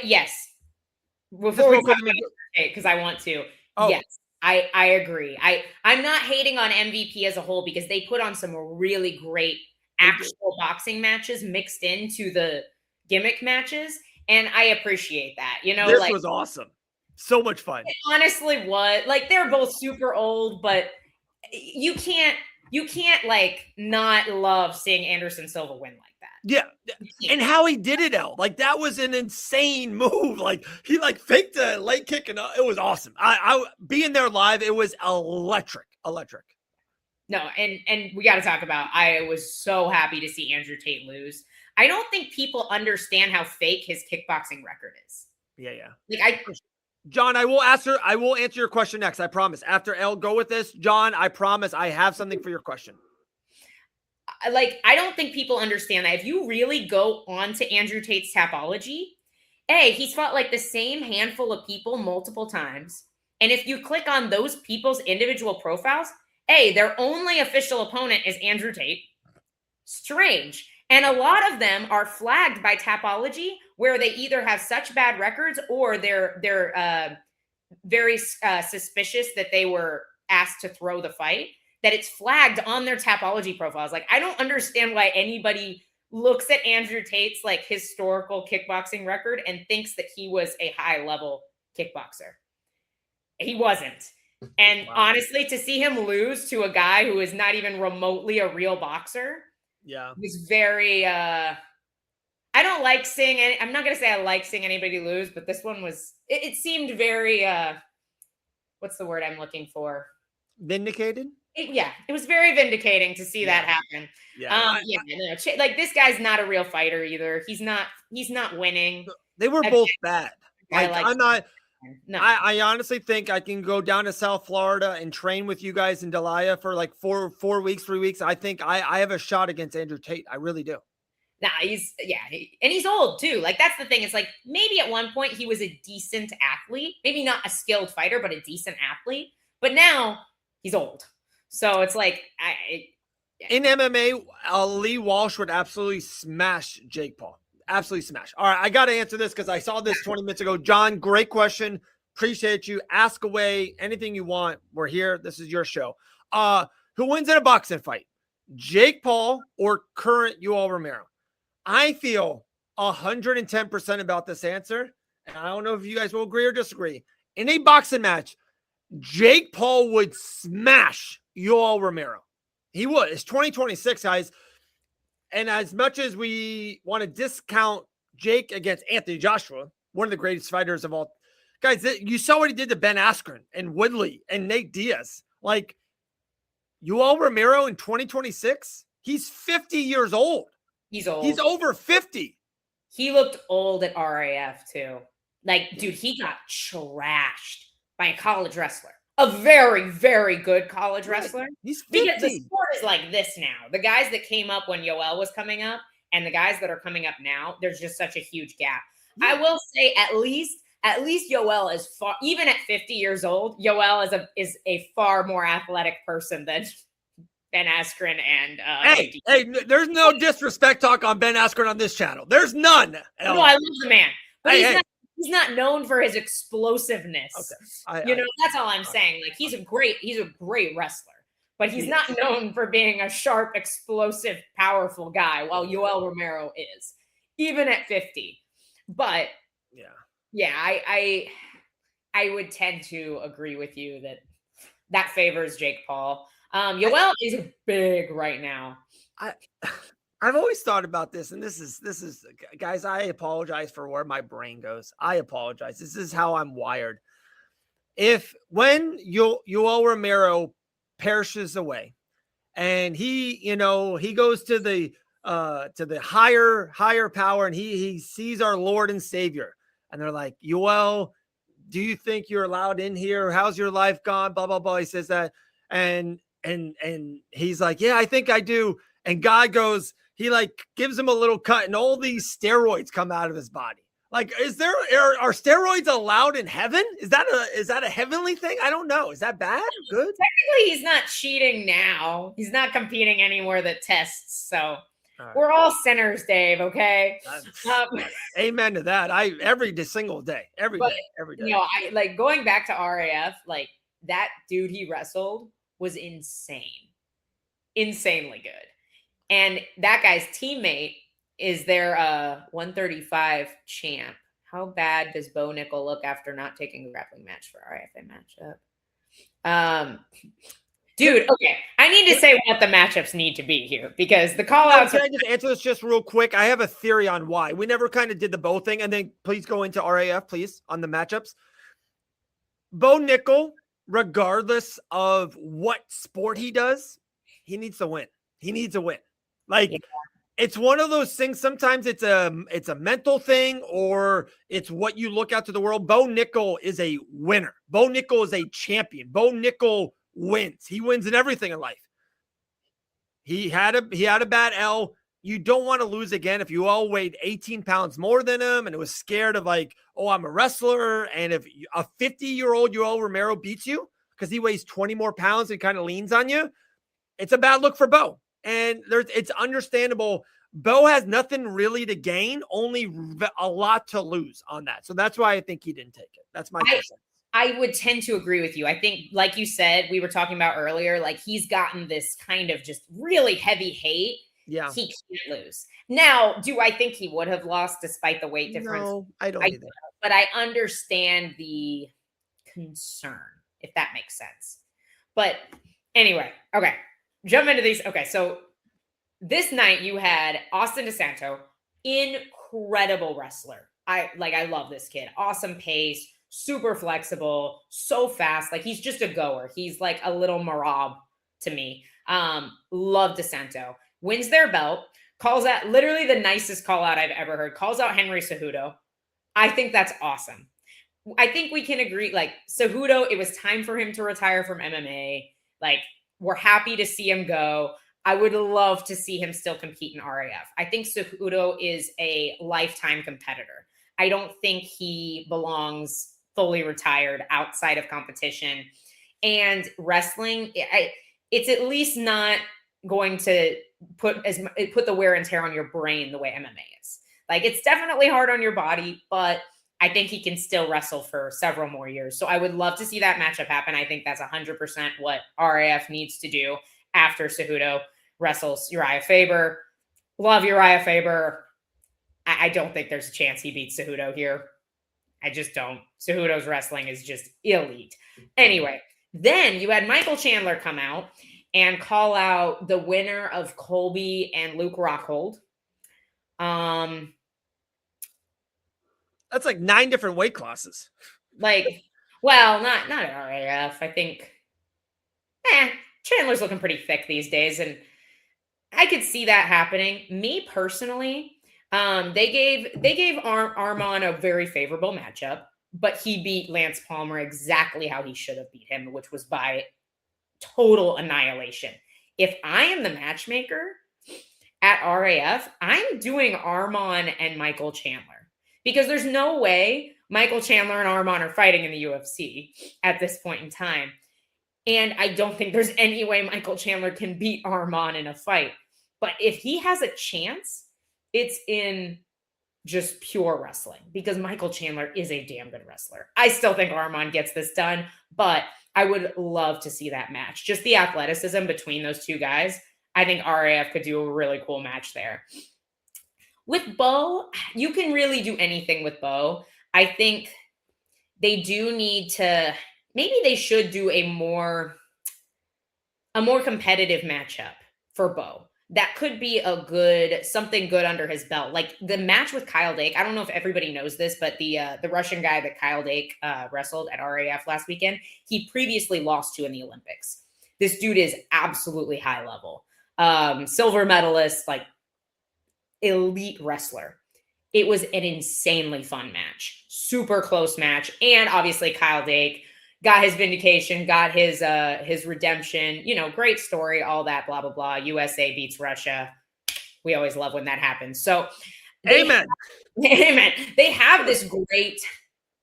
Yes, Before we talk about because I want to. Oh. Yes, I agree. I'm not hating on MVP as a whole because they put on some really great actual boxing matches mixed into the gimmick matches, and I appreciate that. You know, this was awesome. So much fun. It honestly was. Like, they're both super old, but you can't like not love seeing Anderson Silva win like that. Yeah. And how he did it, like that was an insane move. Like he like faked a leg kick and it was awesome. I being there live, it was electric. No, and we got to talk about, I was so happy to see Andrew Tate lose. I don't think people understand how fake his kickboxing record is. Yeah. Like John, I will answer your question next. I promise. After I'll go with this, John, I promise I have something for your question. Like, I don't think people understand that. If you really go on to Andrew Tate's Tapology, he's fought like the same handful of people multiple times. And if you click on those people's individual profiles, their only official opponent is Andrew Tate. Strange. And a lot of them are flagged by Tapology where they either have such bad records or they're very suspicious that they were asked to throw the fight, that it's flagged on their Tapology profiles. Like, I don't understand why anybody looks at Andrew Tate's like historical kickboxing record and thinks that he was a high level kickboxer. He wasn't. And honestly, to see him lose to a guy who is not even remotely a real boxer, was very, I don't like seeing any, I'm not going to say I like seeing anybody lose, but this one was, it seemed very, what's the word I'm looking for? Vindicated? It was very vindicating to see that happen. Like, this guy's not a real fighter either. He's not winning. They were both bad. I honestly think I can go down to South Florida and train with you guys in Delia for like 3 weeks. I think I have a shot against Andrew Tate. I really do. Nah, and he's old too. Like, that's the thing. It's like, maybe at one point he was a decent athlete, maybe not a skilled fighter, but a decent athlete. But now he's old. So it's like, in MMA, Lee Walsh would absolutely smash Jake Paul. Absolutely smash. All right, I got to answer this because I saw this 20 minutes ago. John, great question. Appreciate you. Ask away anything you want. We're here. This is your show. Who wins in a boxing fight? Jake Paul or current Yoel Romero? I feel 110% about this answer. And I don't know if you guys will agree or disagree. In a boxing match, Jake Paul would smash Yoel Romero. He would. It's 2026, guys. And as much as we want to discount Jake against Anthony Joshua, one of the greatest fighters of all, guys, you saw what he did to Ben Askren and Woodley and Nate Diaz. Like, Yoel Romero in 2026, he's 50 years old. He's old. He's over 50. He looked old at RAF too. Like, dude, he got trashed by a college wrestler. A very, very good college wrestler. He's 50. Because the sport is like this now. The guys that came up when Yoel was coming up and the guys that are coming up now, there's just such a huge gap. Yeah. I will say at least Yoel is far, even at 50 years old, Yoel is a far more athletic person than Ben Askren and hey, there's no disrespect talk on Ben Askren on this channel. There's none. No, I love the man. But he's not known for his explosiveness. Okay. That's all I'm saying. Like, he's a great wrestler, but he's not known for being a sharp, explosive, powerful guy, while Yoel Romero is, even at 50. But I would tend to agree with you that favors Jake Paul. Yoel is big right now. I've always thought about this, and this is guys, I apologize for where my brain goes. I apologize. This is how I'm wired. When Yoel Romero perishes away and he goes to the higher power, and he sees our Lord and Savior, and they're like, Yoel, do you think you're allowed in here? How's your life gone? Blah, blah, blah. He says that. And he's like, yeah, I think I do. And God goes, he like gives him a little cut, and all these steroids come out of his body. Like, are steroids allowed in heaven? Is that a heavenly thing? I don't know. Is that bad? Good. Technically, he's not cheating now. He's not competing anywhere that tests. So right. We're all sinners, Dave. Okay. Amen to that. Every single day, every day. I like going back to RAF. Like that dude he wrestled was insanely good, and that guy's teammate is their 135 champ. How bad does Bo Nickel look after not taking a grappling match for RFA matchup? Dude, okay. I need to say what the matchups need to be here because the call-outs Can I just answer this just real quick? I have a theory on why. We never kind of did the Bo thing, and then please go into RAF, please, on the matchups. Bo Nickel, regardless of what sport he does, he needs to win. He needs a win. Like, it's one of those things. Sometimes it's a mental thing or it's what you look out to the world. Bo Nickel is a winner. Bo Nickel is a champion. Bo Nickel wins. He wins in everything in life. He had a bad L. You don't want to lose again. If you all weighed 18 pounds more than him and it was scared of like, oh, I'm a wrestler. And if a 50-year-old Yoel Romero beats you because he weighs 20 more pounds and kind of leans on you, it's a bad look for Bo. And it's understandable. Bo has nothing really to gain, only a lot to lose on that. So that's why I think he didn't take it. That's my perception. I would tend to agree with you. I think, like you said, we were talking about earlier, like he's gotten this kind of just really heavy hate. Yeah. He can't lose. Now, do I think he would have lost despite the weight difference? No, I don't either. But I understand the concern, if that makes sense. But anyway, okay. Jump into these. Okay, so this night you had Austin DeSanto, incredible wrestler. I love this kid. Awesome pace. Super flexible, so fast. Like he's just a goer. He's like a little Marab to me. Love DeSanto. Wins their belt. Calls out literally the nicest call out I've ever heard. Calls out Henry Cejudo. I think that's awesome. I think we can agree. Like Cejudo, it was time for him to retire from MMA. Like we're happy to see him go. I would love to see him still compete in RAF. I think Cejudo is a lifetime competitor. I don't think he belongs fully retired outside of competition. And wrestling, it's at least not going to put the wear and tear on your brain the way MMA is. Like it's definitely hard on your body, but I think he can still wrestle for several more years. So I would love to see that matchup happen. I think that's 100% what RAF needs to do after Cejudo wrestles Uriah Faber. Love Uriah Faber. I don't think there's a chance he beats Cejudo here. I just don't. Cejudo's wrestling is just elite. Anyway, then you had Michael Chandler come out and call out the winner of Colby and Luke Rockhold. That's like 9 different weight classes. Like, well, not at RAF. I think Chandler's looking pretty thick these days, and I could see that happening. Me personally, they gave Arman a very favorable matchup, but he beat Lance Palmer exactly how he should have beat him, which was by total annihilation. If I am the matchmaker at RAF, I'm doing Arman and Michael Chandler because there's no way Michael Chandler and Arman are fighting in the UFC at this point in time. And I don't think there's any way Michael Chandler can beat Arman in a fight. But if he has a chance, it's in just pure wrestling because Michael Chandler is a damn good wrestler. I still think Arman gets this done, but I would love to see that match. Just the athleticism between those two guys. I think RAF could do a really cool match there. With Bo, you can really do anything with Bo. I think they do need to, maybe they should do a more competitive matchup for Bo. That could be something good under his belt. Like the match with Kyle Dake. I don't know if everybody knows this, but the Russian guy that Kyle Dake wrestled at RAF last weekend, he previously lost to in the Olympics. This dude is absolutely high level. Silver medalist, like elite wrestler. It was an insanely fun match. Super close match. And obviously Kyle Dake got his vindication, got his redemption, great story, all that, blah, blah, blah. USA beats Russia. We always love when that happens. So amen. They have this great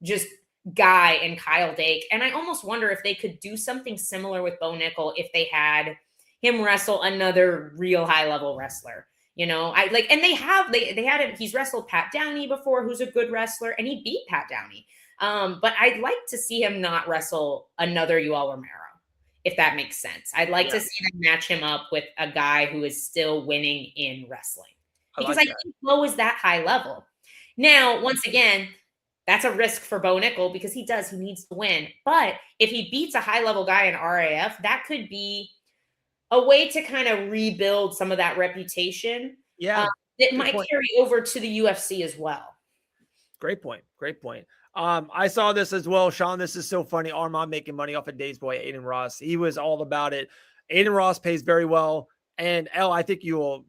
just guy in Kyle Dake. And I almost wonder if they could do something similar with Bo Nickel if they had him wrestle another real high level wrestler. And they had him. He's wrestled Pat Downey before, who's a good wrestler, and he beat Pat Downey. But I'd like to see him not wrestle another Yoel Romero, if that makes sense. I'd like to see them match him up with a guy who is still winning in wrestling, because I think Bo is that high level. Now, once again, that's a risk for Bo Nickel because he needs to win. But if he beats a high level guy in RAF, that could be a way to kind of rebuild some of that reputation. Yeah. It might carry over to the UFC as well. Great point. I saw this as well, Sean. This is so funny. Armand making money off of Dave's boy, Aiden Ross. He was all about it. Aiden Ross pays very well. And Elle, I think you will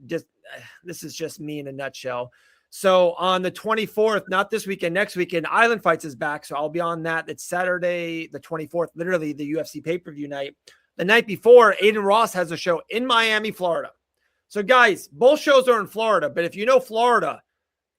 this is just me in a nutshell. So on the 24th, not this weekend, next weekend, Island Fights is back. So I'll be on that. It's Saturday, the 24th, literally the UFC pay-per-view night. The night before, Aiden Ross has a show in Miami, Florida. So guys, both shows are in Florida, but if you know Florida,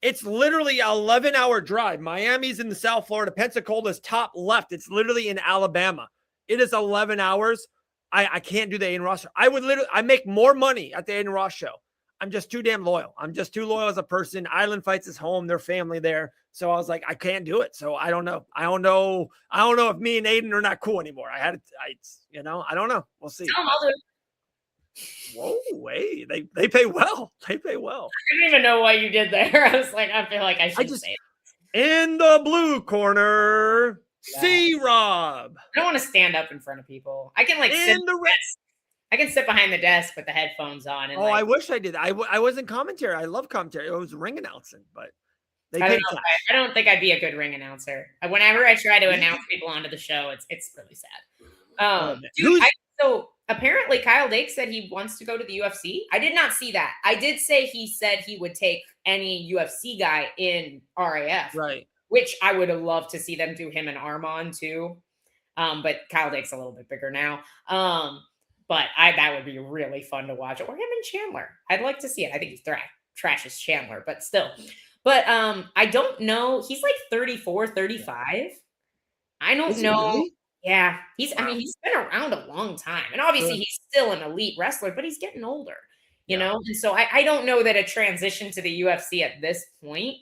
it's literally an 11-hour drive. Miami's in the South Florida. Pensacola's top left. It's literally in Alabama. It is 11 hours. I can't do the Aiden Ross show. I make more money at the Aiden Ross show. I'm just too damn loyal. I'm just too loyal as a person. Island Fights is home. Their family there. So I was like, I can't do it. So I don't know. I don't know if me and Aiden are not cool anymore. I don't know. We'll see. Whoa, hey, they pay well. They pay well. I didn't even know what you did there. I was like, I feel like I should say it. In the blue corner, C-Rob. I don't want to stand up in front of people. I can I can sit behind the desk with the headphones on. And I wish I did. I was in commentary. I love commentary. I was ring announcing, but I don't think I'd be a good ring announcer. Whenever I try to announce people onto the show, it's really sad. So apparently Kyle Dake said he wants to go to the UFC. I did not see that. I did say he said he would take any UFC guy in RAF, right? Which I would have loved to see them do him and Armand too. But Kyle Dake's a little bit bigger now. But that would be really fun to watch. Or him and Chandler. I'd like to see it. I think he's trash as Chandler, but still. But I don't know. He's like 34, 35. I don't know. Really? Yeah. He's been around a long time. And obviously he's still an elite wrestler, but he's getting older, you know? And so I don't know that a transition to the UFC at this point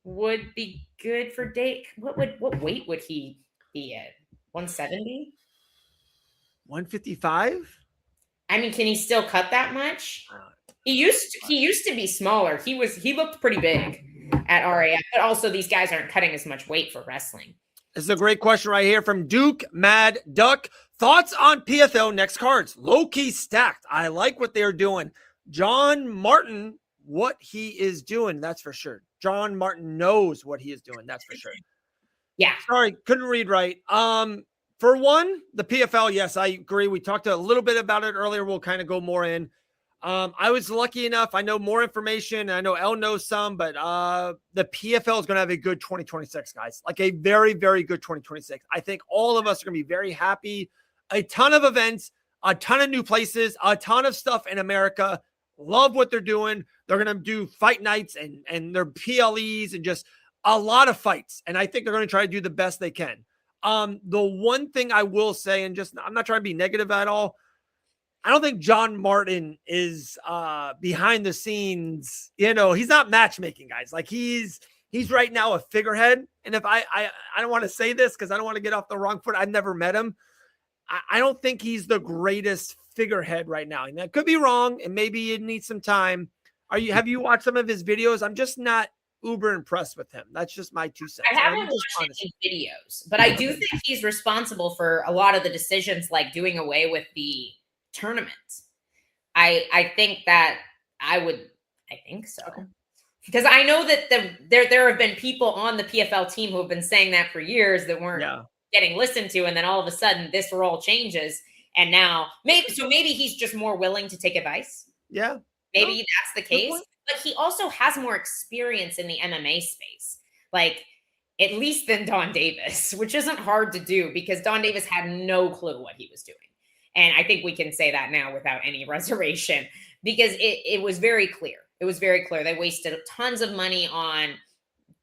would be good for Dake. What weight would he be at? 170? 155? I mean, can he still cut that much? He used to be smaller. He looked pretty big at RAF, but also these guys aren't cutting as much weight for wrestling. This is a great question right here from Duke Mad Duck. Thoughts on PFL next cards? Low-key stacked. I like what they're doing. John Martin, what he is doing, that's for sure. John Martin knows what he is doing, that's for sure. Yeah. Sorry, couldn't read right. For one, the PFL, yes, I agree. We talked a little bit about it earlier. We'll kind of go more in. I was lucky enough. I know more information. I know Elle knows some, but the PFL is going to have a good 2026, guys. Like a very, very good 2026. I think all of us are going to be very happy. A ton of events, a ton of new places, a ton of stuff in America. Love what they're doing. They're going to do fight nights and their PLEs and just a lot of fights. And I think they're going to try to do the best they can. The one thing I will say, and just, I'm not trying to be negative at all. I don't think John Martin is behind the scenes. You know, he's not matchmaking, guys. Like he's right now a figurehead. And if I don't want to say this because I don't want to get off the wrong foot. I've never met him. I don't think he's the greatest figurehead right now. And that could be wrong. And maybe it needs some time. Have you watched some of his videos? I'm just not uber impressed with him. That's just my 2 cents. I haven't watched his videos, but I do think he's responsible for a lot of the decisions, like doing away with the tournament. I think so. Because I know that there have been people on the PFL team who have been saying that for years that weren't getting listened to, and then all of a sudden this role changes, and now maybe he's just more willing to take advice. Yeah. Maybe that's the case. But he also has more experience in the MMA space, like at least than Don Davis, which isn't hard to do because Don Davis had no clue what he was doing. And I think we can say that now without any reservation because it was very clear. It was very clear. They wasted tons of money on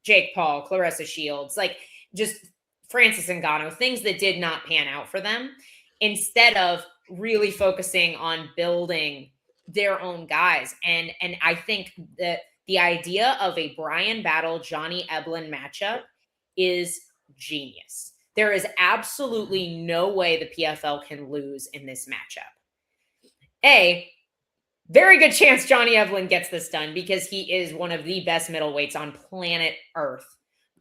Jake Paul, Clarissa Shields, like just Francis Ngannou, things that did not pan out for them, instead of really focusing on building their own guys. And I think that the idea of a Bryan Battle Johnny Eblen matchup is genius. There is absolutely no way the PFL can lose in this matchup. Very good chance Johnny Eblen gets this done because he is one of the best middleweights on planet Earth.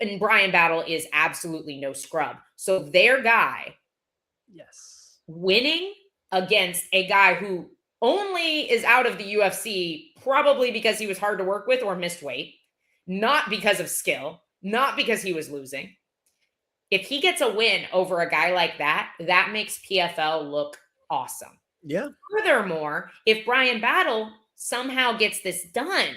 And Bryan Battle is absolutely no scrub. So their guy winning against a guy who only is out of the UFC probably because he was hard to work with or missed weight, not because of skill, not because he was losing. If he gets a win over a guy like that, that makes PFL look awesome. Yeah. Furthermore, if Bryan Battle somehow gets this done,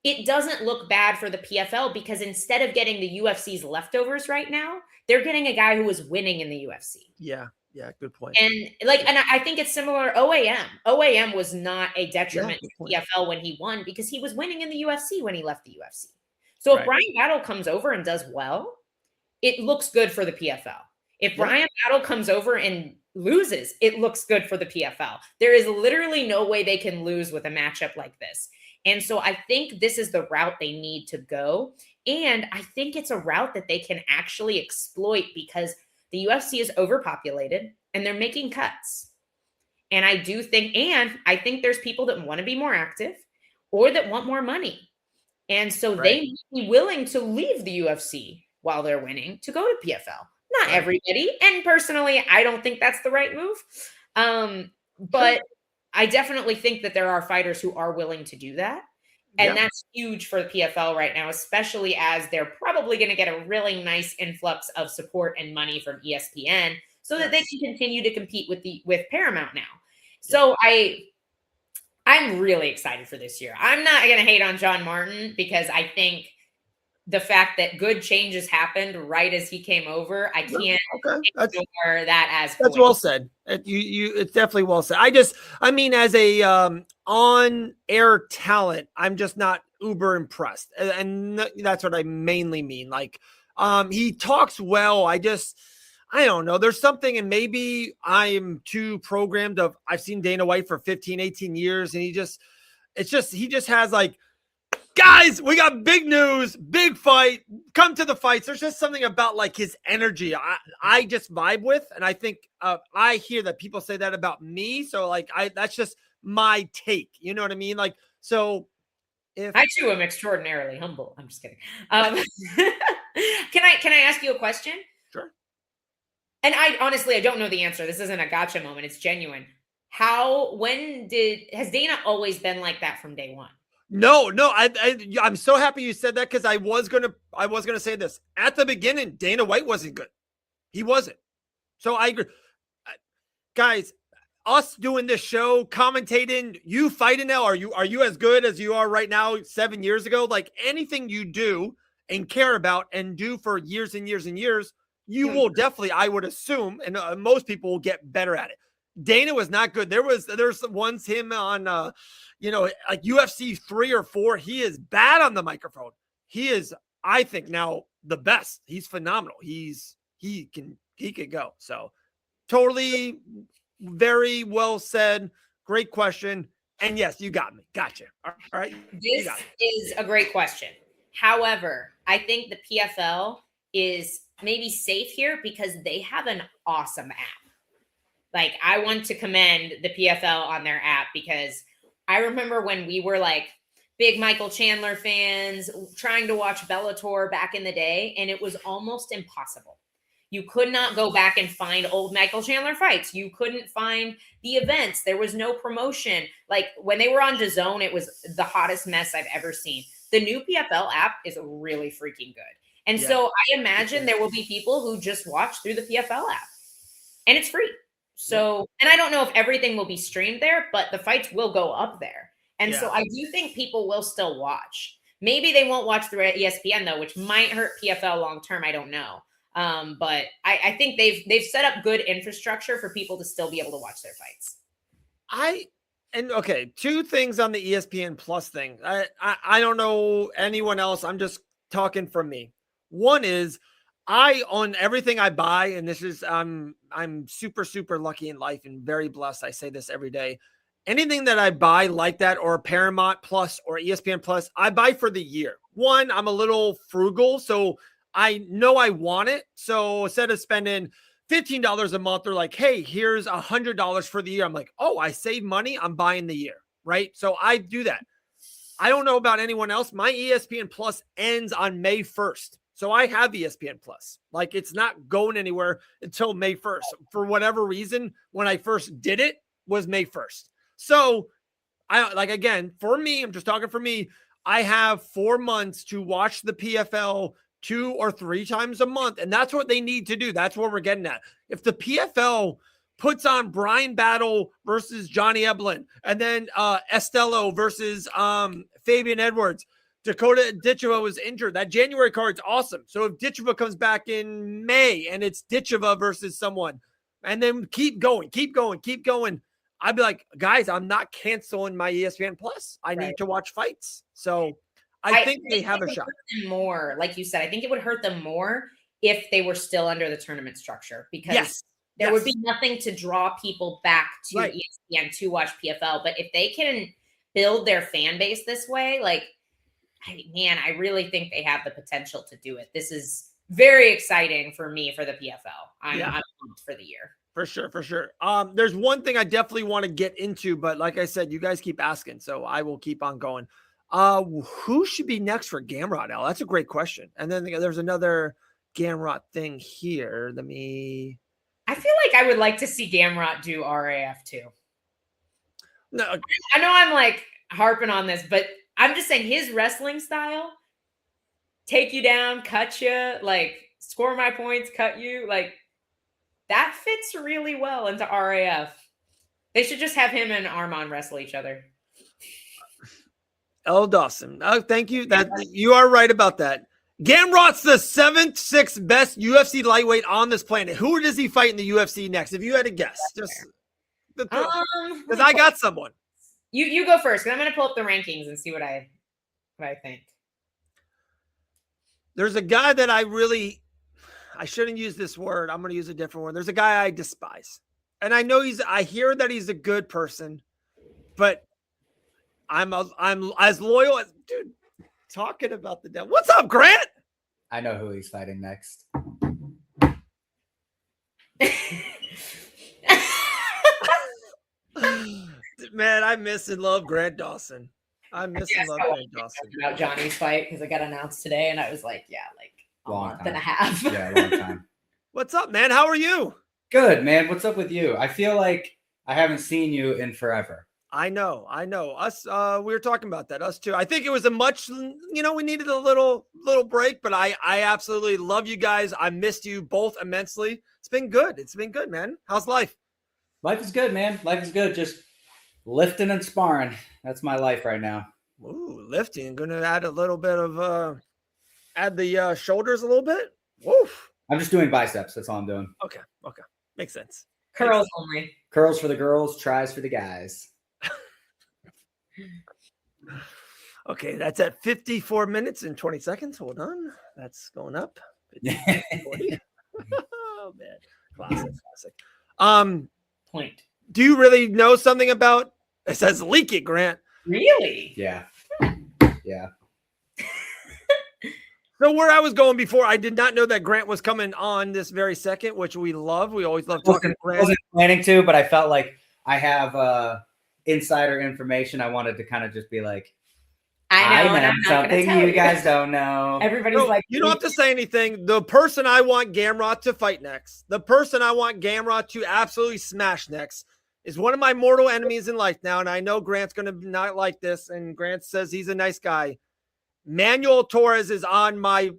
it doesn't look bad for the PFL because instead of getting the UFC's leftovers right now, they're getting a guy who is winning in the UFC. Yeah. Yeah. Good point. And I think it's similar. OAM. OAM was not a detriment to PFL when he won because he was winning in the UFC when he left the UFC. So if Bryan Battle comes over and does well, it looks good for the PFL. If Bryan Battle comes over and loses, it looks good for the PFL. There is literally no way they can lose with a matchup like this. And so I think this is the route they need to go. And I think it's a route that they can actually exploit because the UFC is overpopulated and they're making cuts. And I think there's people that want to be more active or that want more money. And so they may be willing to leave the UFC while they're winning to go to PFL. Not everybody. And personally, I don't think that's the right move. But I definitely think that there are fighters who are willing to do that. And that's huge for the PFL right now, especially as they're probably going to get a really nice influx of support and money from ESPN so that they can continue to compete with Paramount now. So I'm really excited for this year. I'm not going to hate on John Martin because I think the fact that good changes happened right as he came over, I can't ignore that as that's well said. It's definitely well said. I mean, as a on-air talent, I'm just not uber impressed, and that's what I mainly mean. Like, he talks well. I don't know. There's something, and maybe I am too programmed I've seen Dana White for 15, 18 years, and he just has like, guys, we got big news, big fight, come to the fights. There's just something about like his energy I just vibe with. And I think I hear that people say that about me. So like, that's just my take. You know what I mean? Like, so if I too am extraordinarily humble. I'm just kidding. Can I ask you a question? Sure. And I don't know the answer. This isn't a gotcha moment. It's genuine. Has Dana always been like that from day one? No, I'm so happy you said that because I was gonna say this at the beginning. Dana White wasn't good. He wasn't. So I agree, guys. Us doing this show, commentating, you fighting now. Are you as good as you are right now? 7 years ago, like anything you do and care about and do for years and years and years, you will definitely, I would assume, and most people will get better at it. Dana was not good. There's once him on, like UFC 3 or 4. He is bad on the microphone. He is, I think, now the best. He's phenomenal. He could go. So totally, very well said. Great question. And yes, you got me. Gotcha. All right. This is a great question. However, I think the PFL is maybe safe here because they have an awesome app. Like, I want to commend the PFL on their app because I remember when we were like big Michael Chandler fans trying to watch Bellator back in the day, and it was almost impossible. You could not go back and find old Michael Chandler fights. You couldn't find the events. There was no promotion. Like, when they were on DAZN, it was the hottest mess I've ever seen. The new PFL app is really freaking good. And so I imagine there will be people who just watch through the PFL app, and it's free. So, and I don't know if everything will be streamed there, but the fights will go up there. And so I do think people will still watch. Maybe they won't watch through ESPN though, which might hurt PFL long-term. I don't know. But I think they've set up good infrastructure for people to still be able to watch their fights. Okay, two things on the ESPN Plus thing. I don't know anyone else. I'm just talking from me. One is, on everything I buy, and this is, I'm super, super lucky in life and very blessed. I say this every day. anything that I buy like that, or Paramount Plus or ESPN Plus, I buy for the year. One, I'm a little frugal, so I know I want it. So instead of spending $15 a month, they're like, hey, here's $100 for the year. I'm like, oh, I save money. I'm buying the year, right? So I do that. I don't know about anyone else. My ESPN Plus ends on May 1st. So I have ESPN Plus. Like, it's not going anywhere until May 1st. For whatever reason, when I first did it was May 1st. So I like, again, for me, I'm just talking for me, I have 4 months to watch the PFL 2 or 3 times a month. And that's what they need to do. That's what we're getting at. If the PFL puts on Brian Battle versus Johnny Eblin, and then Estelo versus Fabian Edwards, Dakota Ditcheva was injured. That January card's awesome. So if Ditcheva comes back in May and it's Ditcheva versus someone, and then keep going, I'd be like, guys, I'm not canceling my ESPN Plus. I need to watch fights. So I think they have a shot. More, like you said, I think it would hurt them more if they were still under the tournament structure, because there would be nothing to draw people back to ESPN to watch PFL. But if they can build their fan base this way, like, man, I really think they have the potential to do it. This is very exciting for me for the PFL. I'm pumped for the year. For sure. There's one thing I definitely want to get into, but like I said, you guys keep asking, so I will keep on going. Who should be next for Gamrot, Al? That's a great question. And then there's another Gamrot thing here. I feel like I would like to see Gamrot do RAF too. No, I know I'm like harping on this, but I'm just saying his wrestling style, take you down, cut you, like score my points, cut you, like that fits really well into RAF. They should just have him and Armand wrestle each other. L. Dawson. Oh, thank you. That you are right about that. Gamrot's the 6th best UFC lightweight on this planet. Who does he fight in the UFC next? If you had to guess, just because I got someone. You go first, because I'm going to pull up the rankings and see what I think. There's a guy that I shouldn't use this word. I'm going to use a different word. There's a guy I despise. And I hear that he's a good person, but I'm as loyal as, dude, talking about the devil. What's up, Grant? I know who he's fighting next. Man, I miss and love Grant Dawson. Grant Dawson. About Johnny's fight, because it got announced today, and I was like, a month and a half. Yeah, long time. What's up, man? How are you? Good, man. What's up with you? I feel like I haven't seen you in forever. I know. Us, we were talking about that. Us too. I think it was we needed a little break, but I absolutely love you guys. I missed you both immensely. It's been good, man. How's life? Life is good, man. Life is good. Just lifting and sparring. That's my life right now. Ooh, lifting. Going to add a little bit of, add the shoulders a little bit. Woof. I'm just doing biceps. That's all I'm doing. Okay. Makes sense. Curls only. Curls for the girls, tries for the guys. Okay, that's at 54 minutes and 20 seconds. Hold on. That's going up. 50, 40. Oh, man. Classic. Point. Do you really know something about it? Says leak it, Grant. Really? Yeah. So where I was going before, I did not know that Grant was coming on this very second, which we love. We always love talking to Grant. I wasn't planning to, but I felt like I have insider information. I wanted to kind of just be like, I know something you guys don't know. Everybody's like, you don't have to say anything. The person I want Gamrot to fight next, the person I want Gamrot to absolutely smash next, is one of my mortal enemies in life now. And I know Grant's going to not like this. And Grant says he's a nice guy. Manuel Torres is on my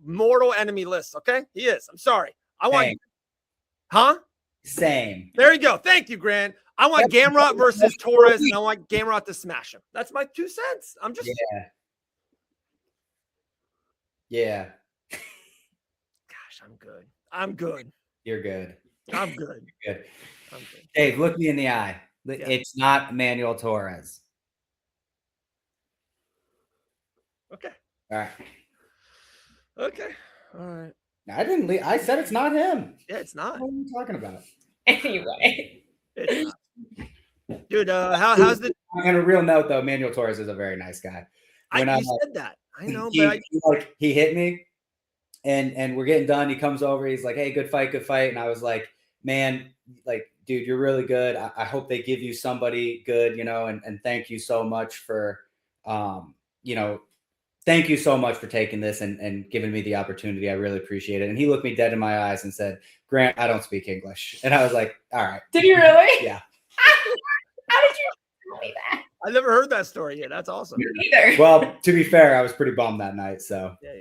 mortal enemy list. Okay. He is. I'm sorry. I want, Same. There you go. Thank you, Grant. I want Gamrot versus Torres, and I want Gamrot to smash him. That's my 2 cents. I'm just. Yeah. Gosh, I'm good. You're good. I'm good. You're good. Dave, look me in the eye. Yeah. It's not Manuel Torres. Okay. All right. Okay. All right. I didn't leave. I said it's not him. Yeah, it's not. What are you talking about? Anyway. It's not. Dude, how's the? On a real note, though, Manuel Torres is a very nice guy. You said that. I know, he hit me, and we're getting done. He comes over. He's like, "Hey, good fight." And I was like, "Man, like, dude, you're really good. I hope they give you somebody good, and thank you so much for, thank you so much for taking this and giving me the opportunity. I really appreciate it." And he looked me dead in my eyes and said, "Grant, I don't speak English." And I was like, "All right." Did you really? Yeah. How did you tell me that? I never heard that story yet. That's awesome. Me neither. Well, to be fair, I was pretty bummed that night. So yeah.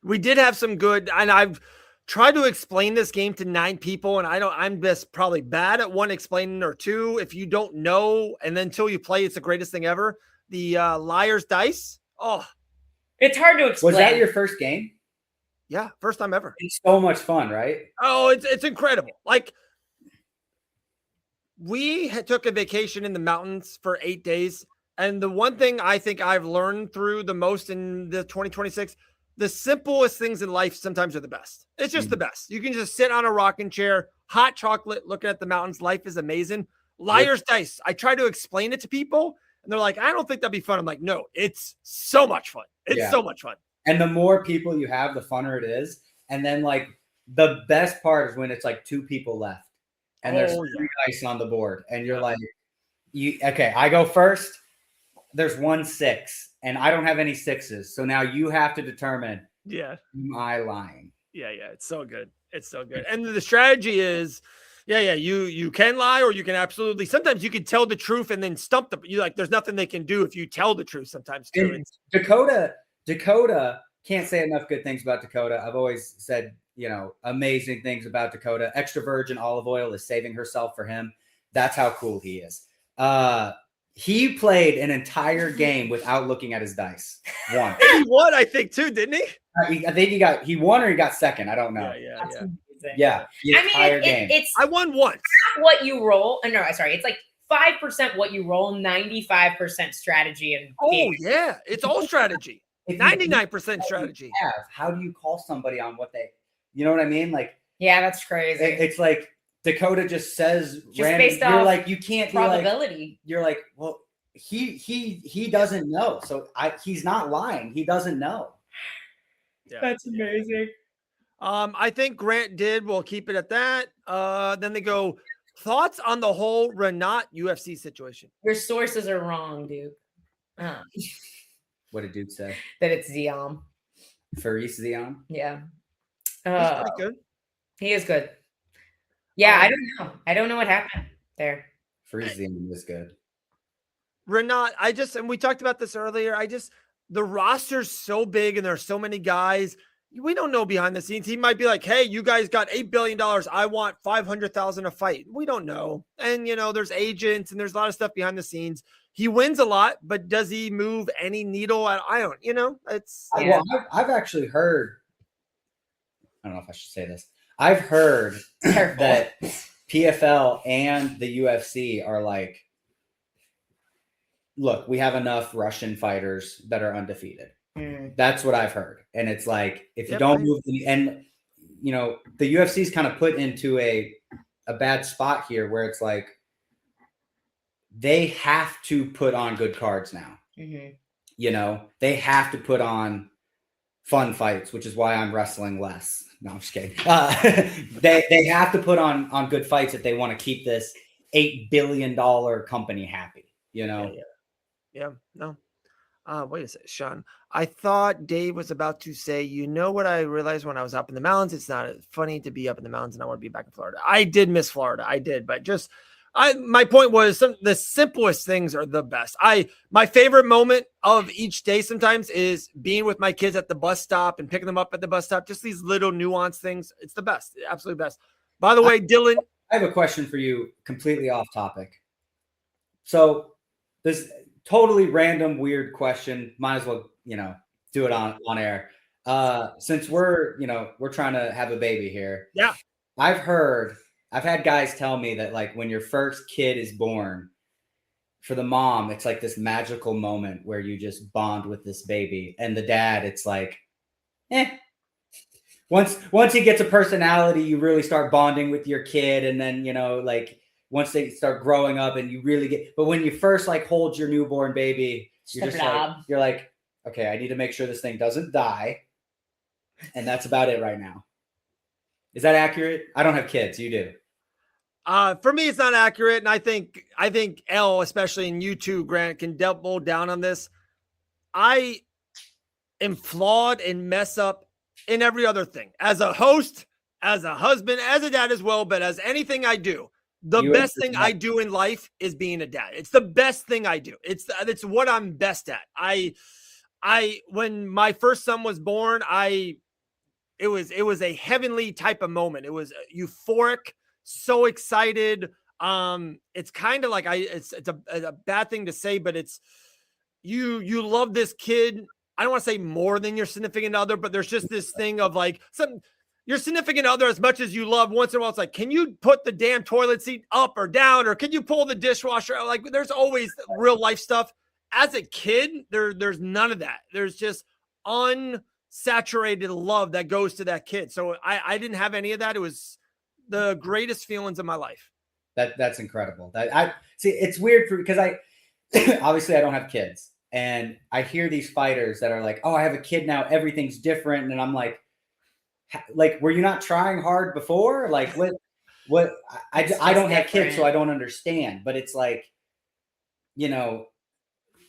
We did have some good, and I've tried to explain this game to 9 people, and I'm just probably bad at one explaining, or 2 if you don't know, and then until you play, it's the greatest thing ever. The Liar's Dice. Oh, it's hard to explain. Was that your first game? Yeah, first time ever. It's so much fun, right? Oh, it's incredible. Like, we took a vacation in the mountains for 8 days. And the one thing I think I've learned through the most in the 2026, the simplest things in life sometimes are the best. It's just the best. You can just sit on a rocking chair, hot chocolate, looking at the mountains. Life is amazing. Liar's Dice. I try to explain it to people, and they're like, "I don't think that'd be fun." I'm like, "No, it's so much fun. It's so much fun." And the more people you have, the funner it is. And then, like, the best part is when it's like 2 people left. And there's 3 dice on the board, and you're like, okay, I go first. There's 1 6, and I don't have any 6s. So now you have to determine, am I lying? Yeah. It's so good. It's so good. And the strategy is, you can lie, or you can absolutely, sometimes you can tell the truth and then stump them. You like, there's nothing they can do if you tell the truth sometimes too. Dakota can't say enough good things about Dakota. I've always said, amazing things about Dakota. Extra virgin olive oil is saving herself for him. That's how cool he is. He played an entire game without looking at his dice. Won. He won, I think, too, didn't he? I think he won, or he got second. I don't know. Yeah. The entire game. I won once. What you roll. No, sorry. It's like 5% what you roll, 95% strategy. And yeah. It's all strategy. 99% strategy. How do you call somebody on what they, you know what I mean? Like, yeah, that's crazy. It's like Dakota just says just random. Based you're off like, you can't probability. Be like, you're like, well, he doesn't know. So he's not lying. He doesn't know. Yeah. That's amazing. I think Grant did. We'll keep it at that. Then they go, thoughts on the whole Renat UFC situation. Your sources are wrong, dude. What did Duke say? That it's Ziam. Faris Ziam? Yeah. He's pretty good. He is good. Yeah, I don't know. I don't know what happened there. Faris Ziam was good. Renat, and we talked about this earlier. The roster's so big and there's so many guys. We don't know behind the scenes. He might be like, "Hey, you guys got $8 billion. I want $500,000 a fight." We don't know. And, there's agents and there's a lot of stuff behind the scenes. He wins a lot, but does he move any needle? I don't, it's. Well, I've actually heard, I don't know if I should say this. I've heard that PFL and the UFC are like, look, we have enough Russian fighters that are undefeated. That's what I've heard. And it's like, if you don't move, and the UFC's kind of put into a bad spot here where it's like, they have to put on good cards now. They have to put on fun fights, which is why I'm wrestling less. No, I'm just kidding. They have to put on good fights if they want to keep this $8 billion company happy, Yeah. No. Wait a second, Sean. I thought Dave was about to say, what I realized when I was up in the mountains? It's not funny to be up in the mountains and I want to be back in Florida. I did miss Florida. I did, but my point was the simplest things are the best. My favorite moment of each day sometimes is being with my kids at the bus stop and picking them up at the bus stop. Just these little nuanced things. It's the best. Absolutely best. By the way, Dylan. I have a question for you, completely off topic. So this totally random, weird question. Might as well, do it on air. Since we're trying to have a baby here. Yeah. I've had guys tell me that, like, when your first kid is born, for the mom, it's like this magical moment where you just bond with this baby. And the dad, it's like, Once he gets a personality, you really start bonding with your kid. And then, once they start growing up and you really get, but when you first like hold your newborn baby, you're like, okay, I need to make sure this thing doesn't die. And that's about it right now. Is that accurate? I don't have kids. You do. For me, it's not accurate. And I think Elle, especially in you too, Grant, can double down on this. I am flawed and mess up in every other thing. As a host, as a husband, as a dad as well, but as anything I do, the best thing I do in life is being a dad. It's the best thing I do. It's what I'm best at. When my first son was born, it was a heavenly type of moment. It was euphoric, so excited. It's kind of like it's a bad thing to say, but it's you love this kid. I don't want to say more than your significant other, but there's just this thing of like your significant other, as much as you love, once in a while, it's like, can you put the damn toilet seat up or down? Or can you pull the dishwasher out? Like, there's always real life stuff. As a kid, there's none of that. There's just unsaturated love that goes to that kid. So I didn't have any of that. It was the greatest feelings of my life. That's incredible. I see. It's weird because I obviously I don't have kids, and I hear these fighters that are like, oh, I have a kid now, everything's different. And I'm like, were you not trying hard before? Like what I don't have kids, so I don't understand, but it's like,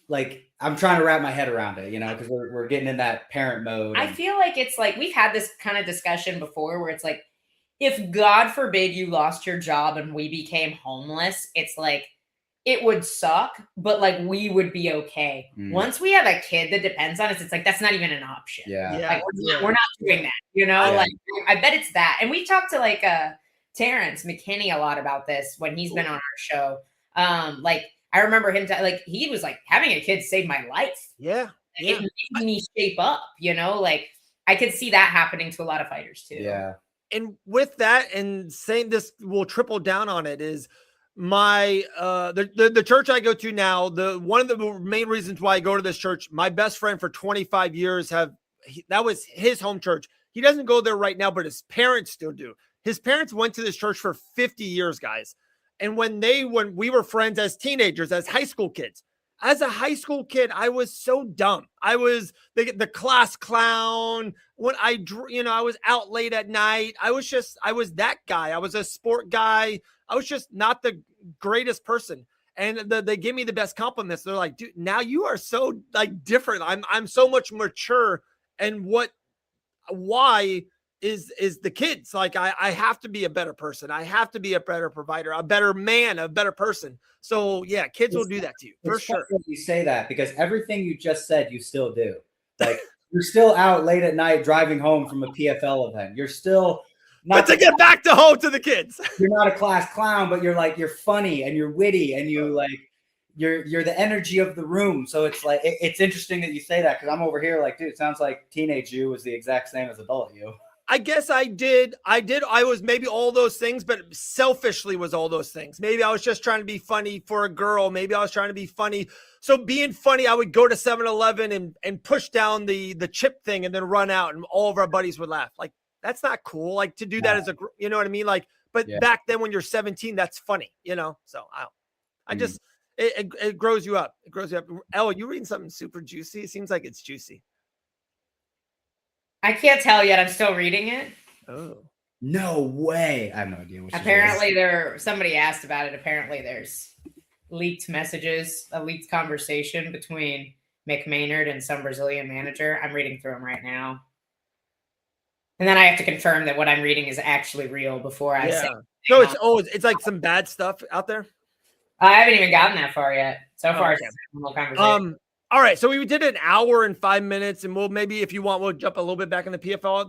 like I'm trying to wrap my head around it, because we're getting in that parent mode. I feel like it's like, we've had this kind of discussion before where it's like, if God forbid you lost your job and we became homeless, it's like, it would suck, but like we would be okay. Once we have a kid that depends on us, it's like, that's not even an option. Yeah. Like we're not doing that, like I bet it's that. And we talked to like Terrence McKinney a lot about this when he's been on our show. Like I remember him he was like, having a kid saved my life. Yeah. It made me shape up, like I could see that happening to a lot of fighters too. Yeah. And with that, and saying this will triple down on it, is my the church I go to now, one of the main reasons why I go to this church, my best friend for 25 years that was his home church. He doesn't go there right now, but his parents still do. His parents went to this church for 50 years, guys. And when we were friends as teenagers, as high school kids, as a high school kid, I was so dumb. I was the class clown. When I was out late at night. I was that guy. I was a sport guy. I was just not the greatest person. And they give me the best compliments. They're like, dude, now you are so like different. I'm so much mature. And why is the kids like, I have to be a better person. I have to be a better provider, a better man, a better person. So yeah, kids will do that to you for sure. You say that because everything you just said, you still do. Like you're still out late at night driving home from a PFL event. You're still not to get back to home to the kids. You're not a class clown, but you're funny and you're witty and you're the energy of the room. So it's like, it's interesting that you say that because I'm over here like, dude, it sounds like teenage you was the exact same as adult you. I guess I did. I was maybe all those things, but selfishly was all those things. Maybe I was just trying to be funny for a girl. Maybe I was trying to be funny. So being funny, I would go to 7-Eleven and push down the chip thing and then run out and all of our buddies would laugh. Like, that's not cool. Like to do that as you know what I mean? Like, but back then when you're 17, that's funny, So I just, it grows you up. It grows you up. Elle, you reading something super juicy? It seems like it's juicy. I can't tell yet. I'm still reading it. Oh, no way! I have no idea. Apparently, somebody asked about it. Apparently, there's leaked messages, a leaked conversation between Mick Maynard and some Brazilian manager. I'm reading through them right now, and then I have to confirm that what I'm reading is actually real before I say. So it's like some bad stuff out there. I haven't even gotten that far yet. So far, it's a normal conversation. All right, so we did an hour and 5 minutes, and we'll maybe, if you want, we'll jump a little bit back in the PFL.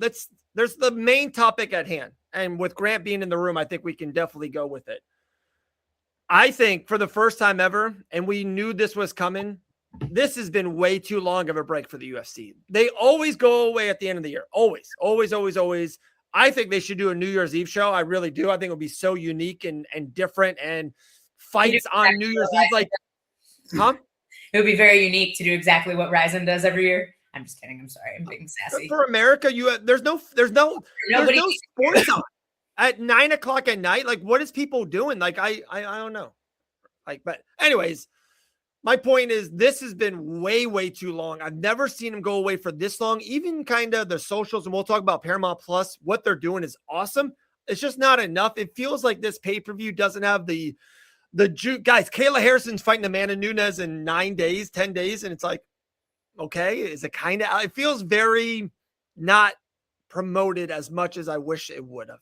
There's the main topic at hand, and with Grant being in the room, I think we can definitely go with it. I think for the first time ever, and we knew this was coming, this has been way too long of a break for the UFC. They always go away at the end of the year. Always, always, always, always. I think they should do a New Year's Eve show. I really do. I think it would be so unique and different, and fights on New Year's Eve, like, huh? It would be very unique to do exactly what Ryzen does every year. I'm just kidding. I'm sorry. I'm being sassy. For America, there's no sports on. at 9:00 at night. Like, what is people doing? Like, I don't know. Like, but anyways, my point is this has been way, way too long. I've never seen him go away for this long. Even kind of the socials, and we'll talk about Paramount Plus. What they're doing is awesome. It's just not enough. It feels like this pay-per-view doesn't have the guys. Kayla Harrison's fighting Amanda Nunes in 9 days, 10 days, and it's like, okay, is it kind of? It feels very not promoted as much as I wish it would have.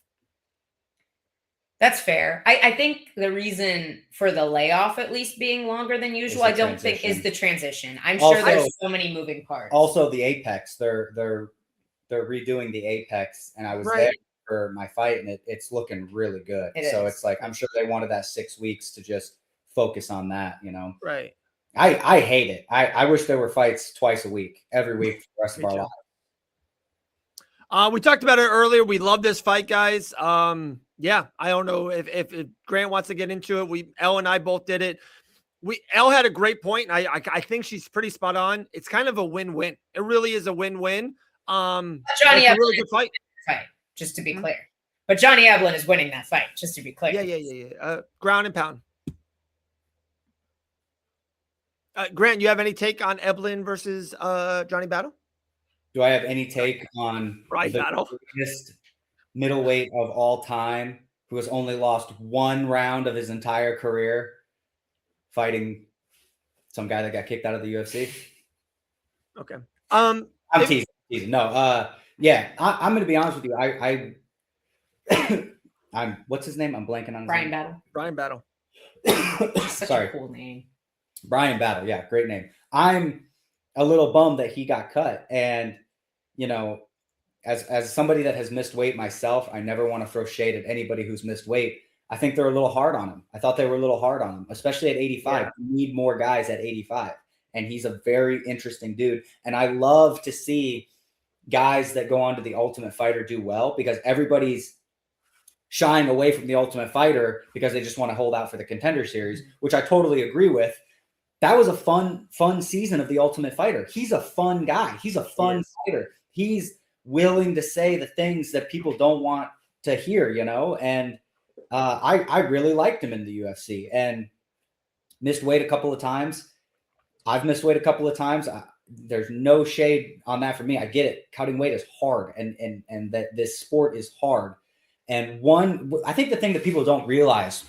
That's fair. I think the reason for the layoff at least being longer than usual, I don't think is the transition. I'm sure there's so many moving parts. Also, the Apex, they're redoing the Apex, and I was there for my fight, and it's looking really good. It's like I'm sure they wanted that 6 weeks to just focus on that, you know. Right. I hate it. I wish there were fights twice a week, every week for the rest of our lives. We talked about it earlier. We love this fight, guys. Yeah, I don't know if Grant wants to get into it. Elle and I both did it. Elle had a great point. And I think she's pretty spot on. It's kind of a win-win. It really is a win-win. Johnny it's a really good fight. Just to be clear. But Johnny Evelyn is winning that fight, just to be clear. Yeah. Ground and pound. Grant, you have any take on Evelyn versus Johnny Battle? Do I have any take on Battle? Greatest middleweight of all time who has only lost one round of his entire career fighting some guy that got kicked out of the UFC? Okay. I'm teasing. No. Yeah. I'm going to be honest with you. I'm what's his name? I'm blanking on his name. Battle. Brian Battle. Such a cool name. Brian Battle. Yeah. Great name. I'm a little bummed that he got cut. And, you know, as somebody that has missed weight myself, I never want to throw shade at anybody who's missed weight. I think they're a little hard on him. I thought they were a little hard on him, especially at 85. Yeah. You need more guys at 85. And he's a very interesting dude. And I love to see guys that go on to the Ultimate Fighter do well, because everybody's shying away from the Ultimate Fighter because they just want to hold out for the Contender Series, which I totally agree with. That was a fun season of the Ultimate Fighter. He's a fun guy. He's a fun fighter. He's willing to say the things that people don't want to hear, you know? And I really liked him in the UFC, and missed weight a couple of times. I've missed weight a couple of times. There's no shade on that for me. I get it. Cutting weight is hard, and that this sport is hard. And I think the thing that people don't realize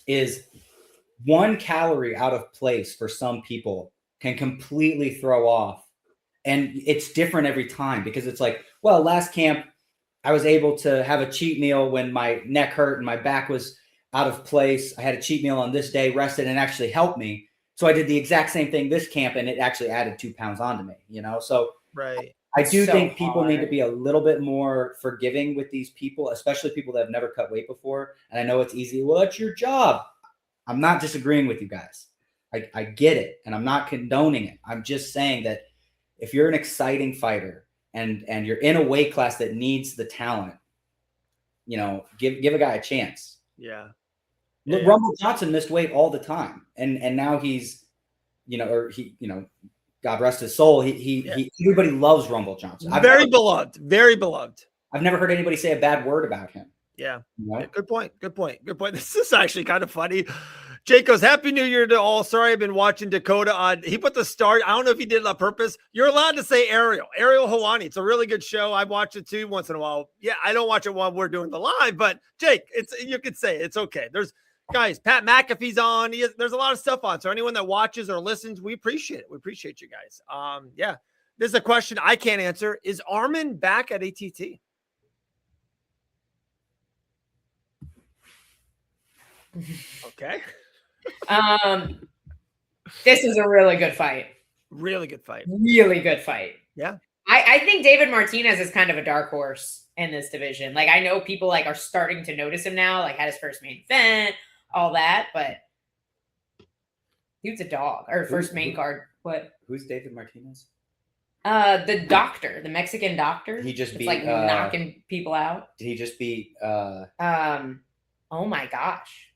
is 1 calorie out of place for some people can completely throw off. And it's different every time, because it's like, well, last camp, I was able to have a cheat meal when my neck hurt and my back was out of place. I had a cheat meal on this day, rested, and actually helped me. So I did the exact same thing this camp, and it actually added 2 pounds onto me, you know? So I do think people need to be a little bit more forgiving with these people, especially people that have never cut weight before. And I know it's easy. Well, it's your job. I'm not disagreeing with you guys. I get it, and I'm not condoning it. I'm just saying that if you're an exciting fighter and you're in a weight class that needs the talent, you know, give a guy a chance. Yeah. Look, Rumble Johnson missed weight all the time, and now he's, you know, God rest his soul. He everybody loves Rumble Johnson. Very beloved. I've never heard anybody say a bad word about him. Yeah. You know? Good point. This is actually kind of funny. Jake goes, Happy New Year to all. Sorry, I've been watching Dakota on. He put the start. I don't know if he did it on purpose. You're allowed to say Ariel Helwani. It's a really good show. I watch it too once in a while. Yeah, I don't watch it while we're doing the live, but Jake, you could say it's okay. There's guys, Pat McAfee's on. There's a lot of stuff on. So anyone that watches or listens, we appreciate it. We appreciate you guys. Yeah. This is a question I can't answer. Is Armin back at ATT? Okay. This is a really good fight. Really good fight. Yeah. I think David Martinez is kind of a dark horse in this division. Like, I know people are starting to notice him now, like had his first main event, all that, but he was a dog. Or first main card. What? Who's David Martinez? The doctor, the Mexican doctor. He just beat knocking people out. Did he just beat oh my gosh.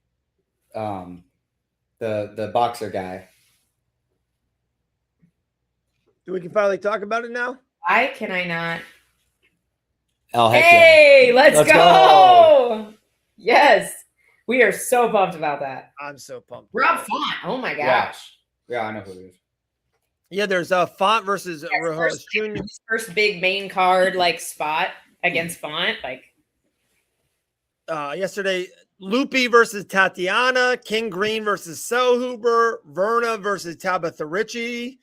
The boxer guy. We can finally talk about it now. Why can I not? Oh, heck Hey, let's Let's go. go. Yes. We are so pumped about that. I'm so pumped. Rob Font. Oh my Yeah. gosh. Yeah, I know who it is. Yeah, there's Font versus Rojas Jr. His first big main card spot against Font. Yesterday, Lupi versus Tatiana, King Green versus Selhuber, Verna versus Tabitha Ritchie,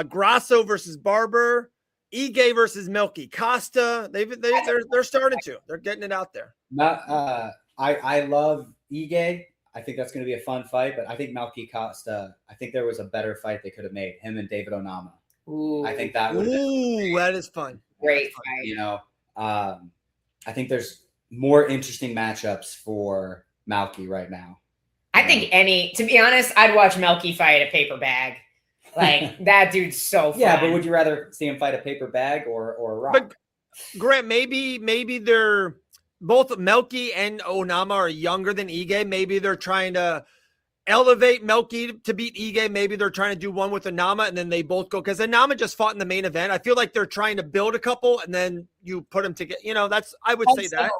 Grasso versus Barber, Ige versus Milky Costa. They're starting to. They're getting it out there. I love Ige. I think that's going to be a fun fight, but I think Milky Costa. I think there was a better fight they could have made, him and David Onama. Ooh. I think that would. Ooh, that is fun. Great fight. I think there's more interesting matchups for Malky right now. I think to be honest, I'd watch Melky fight a paper bag. That dude's so fun. Yeah, but would you rather see him fight a paper bag or a rock? But Grant, maybe they're both Melky and Onama are younger than Ige. Maybe they're trying to elevate Melky to beat Ige. Maybe they're trying to do one with Onama and then they both go, because Onama just fought in the main event. I feel like they're trying to build a couple and then you put them together. I would say that.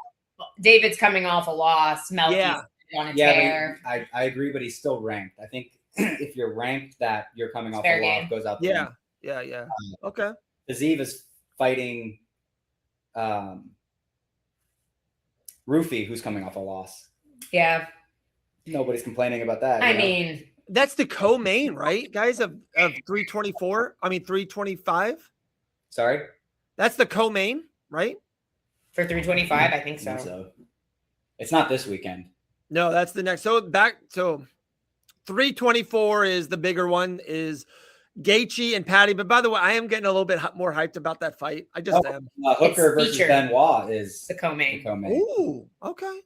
David's coming off a loss. Melky's on a tear. But I agree, but he's still ranked. I think if you're ranked, that you're coming off Fair a loss game. goes out. Yeah. Okay. Aziz is fighting Rufy, who's coming off a loss. Yeah. Nobody's complaining about that. I mean, that's the co-main, right, guys, of 324. I mean 325. Sorry, that's the co-main, right? For 325, I think so. It's not this weekend. No, that's the next. So 324 is the bigger one, is Gaethje and Patty. But by the way, I am getting a little bit more hyped about that fight. I just am. Hooker versus Benoit is the co-main. Ooh, okay.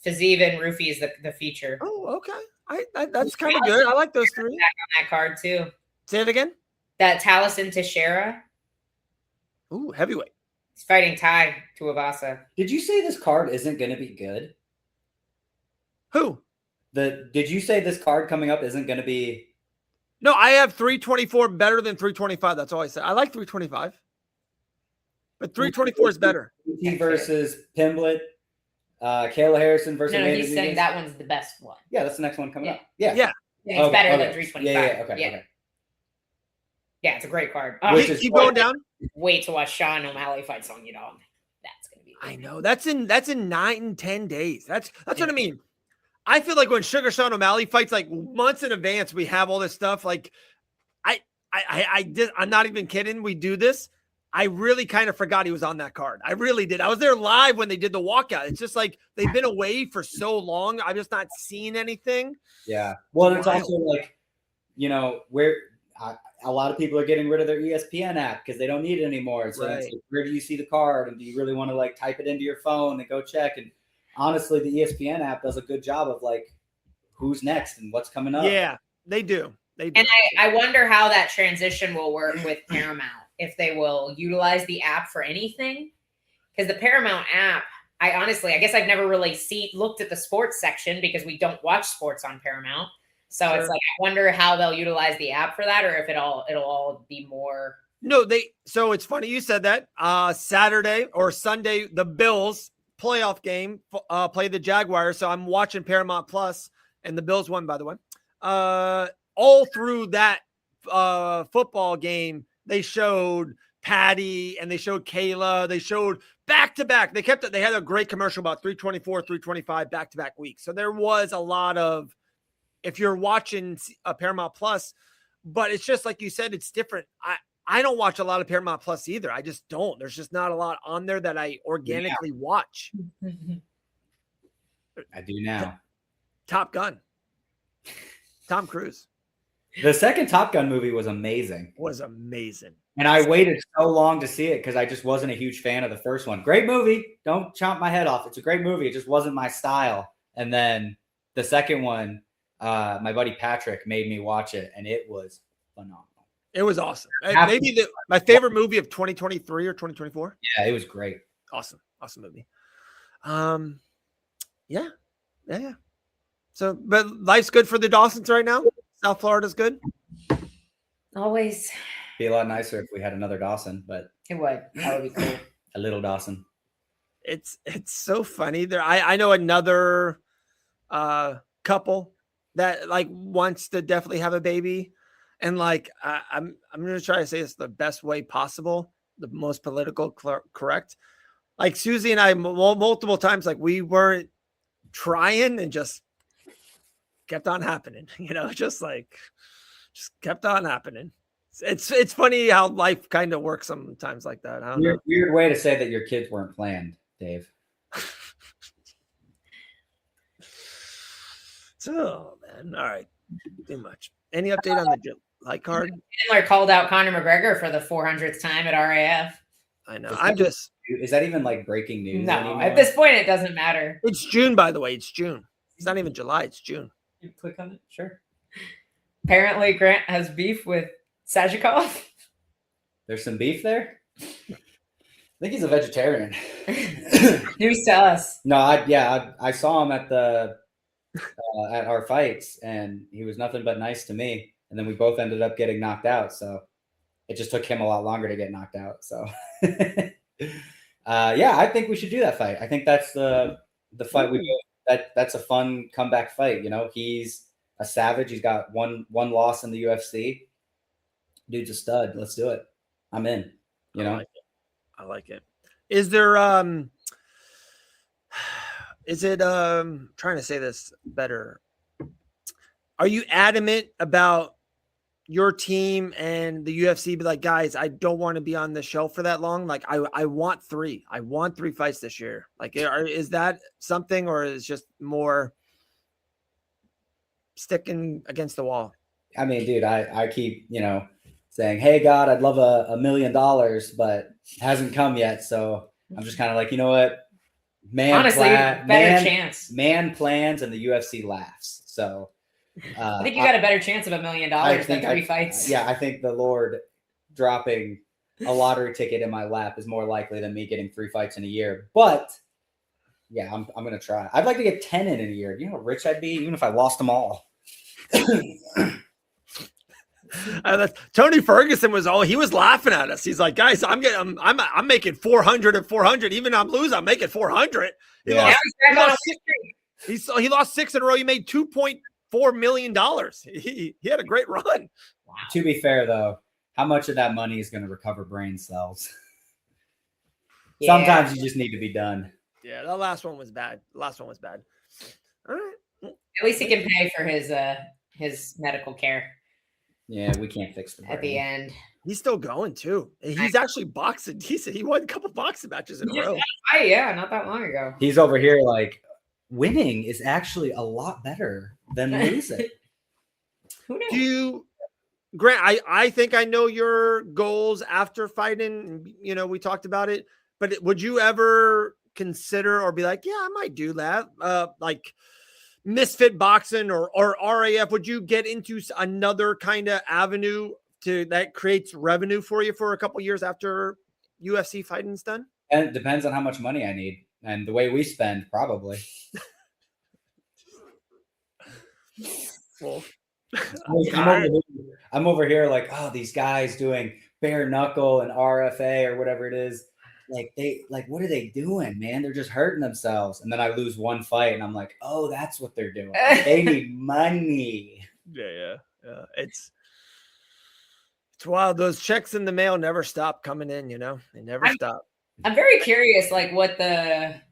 Fiziev and Rufy is the feature. Oh, okay. That's kind of good. I like those three. Back on that card too. Say it again. That Taliesin Teixeira. Ooh, heavyweight. He's fighting Tai Tuivasa. Did you say this card isn't going to be good? Who? Did you say this card coming up isn't going to be? No, I have 324 better than 325. That's all I said. I like 325, but 324 is better. Versus Pimblett, Kayla Harrison versus. No, he's saying that one's the best one. Yeah, that's the next one coming up. Yeah. It's better than 325. Okay. Yeah, it's a great card. Keep going down. Wait to watch Sean O'Malley fight Song Yudong. That's gonna be. I know that's in 9-10 days. That's what I mean. I feel like when Sugar Sean O'Malley fights, months in advance, we have all this stuff. I'm not even kidding. We do this. I really kind of forgot he was on that card. I really did. I was there live when they did the walkout. It's just they've been away for so long. I've just not seen anything. Yeah. Well, it's also where a lot of people are getting rid of their ESPN app because they don't need it anymore. So it's where do you see the card? And do you really want to type it into your phone and go check? And honestly, the ESPN app does a good job of who's next and what's coming up. Yeah, they do. And I wonder how that transition will work with Paramount, if they will utilize the app for anything. Because the Paramount app, I guess I've never really looked at the sports section because we don't watch sports on Paramount. So It's I wonder how they'll utilize the app for that, or if it'll all be more. No, so it's funny you said that. Saturday or Sunday, the Bills playoff game play the Jaguars. So I'm watching Paramount Plus, and the Bills won, by the way. All through that football game, they showed Patty and they showed Kayla. They showed back-to-back. They had a great commercial about 324, 325 back-to-back weeks. So there was a lot of, if you're watching Paramount Plus, but it's just like you said, it's different. I don't watch a lot of Paramount Plus either. I just don't. There's just not a lot on there that I organically watch. I do now. Top Gun. Tom Cruise. The second Top Gun movie was amazing. And I waited so long to see it because I just wasn't a huge fan of the first one. Great movie. Don't chomp my head off. It's a great movie. It just wasn't my style. And then the second one, my buddy Patrick made me watch it, and it was phenomenal. It was awesome. Maybe my favorite movie of 2023 or 2024. Yeah, it was great. Awesome movie. Yeah. So, but life's good for the Dawsons right now. South Florida's good. Always. Be a lot nicer if we had another Dawson, but it would. That would be cool. A little Dawson. it's so funny. There, I know another couple that like wants to definitely have a baby, and like I'm gonna try to say this the best way possible, the most political correct. Like Susie and I multiple times, like we weren't trying and just kept on happening, just kept on happening. It's funny how life kind of works sometimes like that. I don't know. Weird way to say that your kids weren't planned, Dave. Oh man. All right. Too much. Any update on the light card? Chandler called out Conor McGregor for the 400th time at RAF. I know. Is that even like breaking news? No, anymore? at this point, it doesn't matter. It's June, by the way. It's June. It's not even July. It's June. You click on it. Sure. Apparently, Grant has beef with Sajikov. There's some beef there. I think he's a vegetarian. News to us. No, I saw him at our fights, and he was nothing but nice to me. And then we both ended up getting knocked out. So it just took him a lot longer to get knocked out. So I think we should do that fight. I think that's the fight that's a fun comeback fight. He's a savage. He's got one loss in the UFC. Dude's a stud. Let's do it. I'm in. I like it. Is there trying to say this better. Are you adamant about your team and the UFC be like, guys, I don't want to be on the shelf for that long? Like I want 3. I want 3 fights this year. Like is that something, or is it just more sticking against the wall? I mean, dude, I keep, saying, hey, God, I'd love $1 million, but it hasn't come yet. So I'm just kind of like, you know what? Chance. Man plans and the UFC laughs. So I think you got a better chance of $1 million than 3 fights. Yeah, I think the Lord dropping a lottery ticket in my lap is more likely than me getting 3 fights in a year. But yeah, I'm going to try. I'd like to get 10 in a year. You know how rich I'd be, even if I lost them all. Tony Ferguson he was laughing at us. He's like, guys, I'm making 400 and 400. Even I'm losing, I'm making 400. He lost 6 in a row. He made $2.4 million. He had a great run. Wow. To be fair, though, how much of that money is going to recover brain cells? Yeah. Sometimes you just need to be done. Yeah, that last one was bad. All right. At least he can pay for his medical care. Yeah, we can't fix the brain. At the end. He's still going too. He's actually boxing. He won a couple boxing matches in a row. Yeah, not that long ago. He's over here like, winning is actually a lot better than losing. Who knows? Grant, I think I know your goals after fighting. We talked about it, but would you ever consider or be like, yeah, I might do that? Like misfit boxing or RAF, would you get into another kind of avenue that creates revenue for you for a couple years after UFC fighting's done? And it depends on how much money I need and the way we spend, probably. Well, I'm over here like, oh, these guys doing bare knuckle and RFA or whatever it is. What are they doing, man? They're just hurting themselves. And then I lose one fight and I'm like, oh, that's what they're doing. They need money. Yeah. It's wild. Those checks in the mail never stop coming in, they never stop. I'm very curious, what the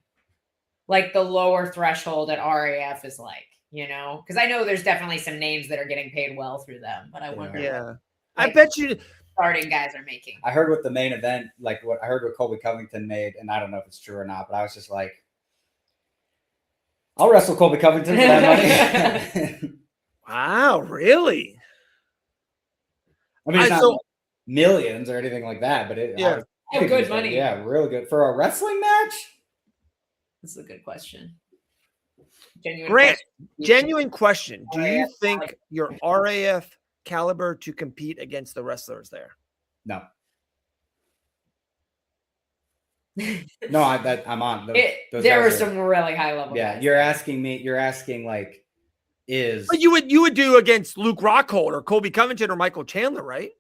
lower threshold at RAF is like, because I know there's definitely some names that are getting paid well through them, but I wonder. Yeah. I bet you starting guys are making. I heard what the main event, what I heard what Colby Covington made, and I don't know if it's true or not, but I was just like, I'll wrestle Colby Covington for that money. Wow, really? I mean, it's not millions or anything like that, but good money. Yeah, really good. For a wrestling match? This is a good question. Genuine question. Do you think your RAF caliber to compete against the wrestlers there? No. No, I'm on. There were some really high level. Yeah, guys. you're asking But you would do against Luke Rockhold or Colby Covington or Michael Chandler, right?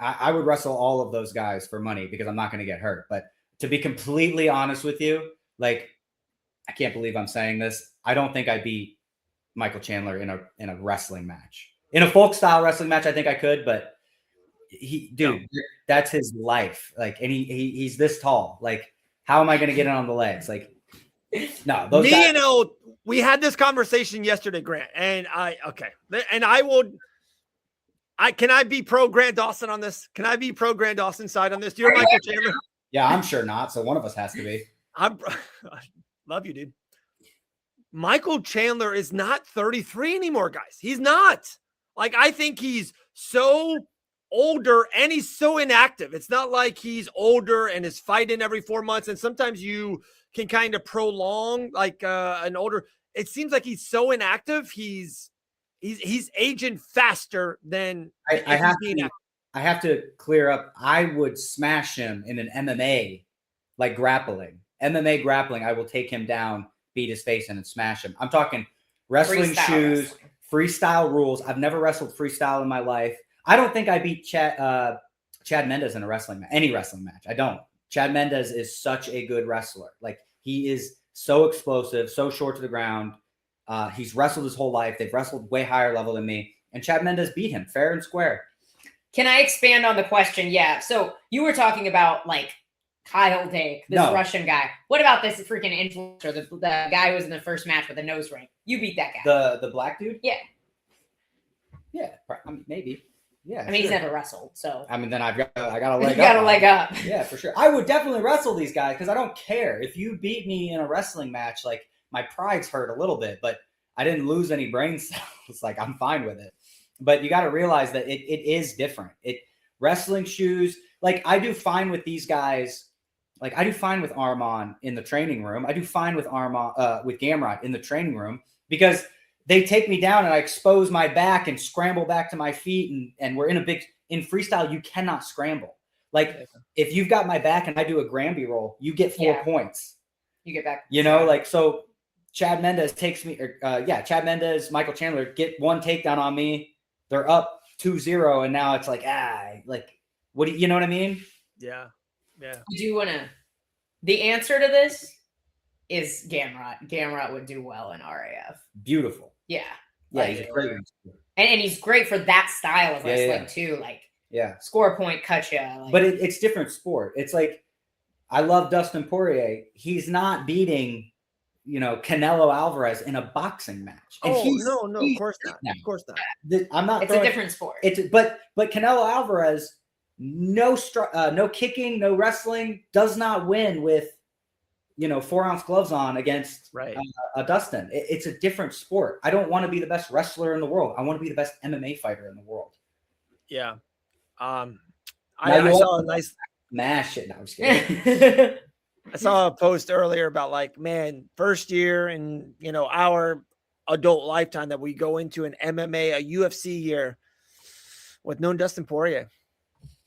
I would wrestle all of those guys for money because I'm not going to get hurt. But to be completely honest with you, Like, I can't believe I'm saying this. I don't think I beat Michael Chandler in a wrestling match. In a folk style wrestling match, I think I could, but that's his life. Like, and he's this tall. Like, how am I going to get in on the legs? Like, no, those guys. We had this conversation yesterday, Grant, and can I be pro Grant Dawson on this? Can I be pro Grant Dawson side on this? You're Michael Chandler. Yeah, I'm sure not. So one of us has to be. I love you, dude. Michael Chandler is not 33 anymore, guys. He's not. Like, I think he's so older and he's so inactive. It's not like he's older and is fighting every 4 months. And sometimes you can kind of prolong like an older. It seems like he's so inactive. He's aging faster than I have to clear up. I would smash him in an MMA, like grappling. MMA grappling, I will take him down, beat his face in, and smash him. I'm talking wrestling shoes, freestyle rules. I've never wrestled freestyle in my life. I don't think I beat Chad Mendes in a wrestling match, any wrestling match. I don't. Chad Mendes is such a good wrestler. Like, he is so explosive, so short to the ground. He's wrestled his whole life. They've wrestled way higher level than me. And Chad Mendes beat him fair and square. Can I expand on the question? Yeah. So you were talking about like Kyle Dake, this Russian guy. What about this freaking influencer, the guy who was in the first match with a nose ring? You beat that guy. The black dude? Yeah. Yeah, maybe. Yeah. I mean, he's never wrestled, so. I mean, then I got a leg up. You got a leg up. Yeah, for sure. I would definitely wrestle these guys because I don't care. If you beat me in a wrestling match, like, my pride's hurt a little bit, but I didn't lose any brain cells. Like, I'm fine with it. But you got to realize that it is different. Wrestling shoes, like, I do fine with these guys. Like, I do fine with Armand in the training room. I do fine with with Gamrot in the training room because they take me down and I expose my back and scramble back to my feet. And we're in freestyle, you cannot scramble. Like, if you've got my back and I do a Granby roll, you get 4 points. You get back. You know, like, so Chad Mendes takes me, Chad Mendes, Michael Chandler get one takedown on me. They're up 2-0. And now it's like, what do you know what I mean? Yeah. Yeah. You do want to, the answer to this is Gamrot. Gamrot would do well in RAF. Beautiful. Yeah. Yeah, he's a great wrestler. And he's great for that style of wrestling too. Like, score a point, cut you. Like, but it's different sport. It's like, I love Dustin Poirier. He's not beating, Canelo Alvarez in a boxing match. And no, of course not. Of course not. I'm not. It's a different sport. But Canelo Alvarez, no kicking, no wrestling, does not win with 4-ounce gloves on against Dustin. It's a different sport. I don't want to be the best wrestler in the world. I want to be the best MMA fighter in the world. Yeah. I saw a nice mash it. No, I'm just kidding. I saw a post earlier about like, man, first year in our adult lifetime that we go into an MMA, a UFC year with no Dustin Poirier.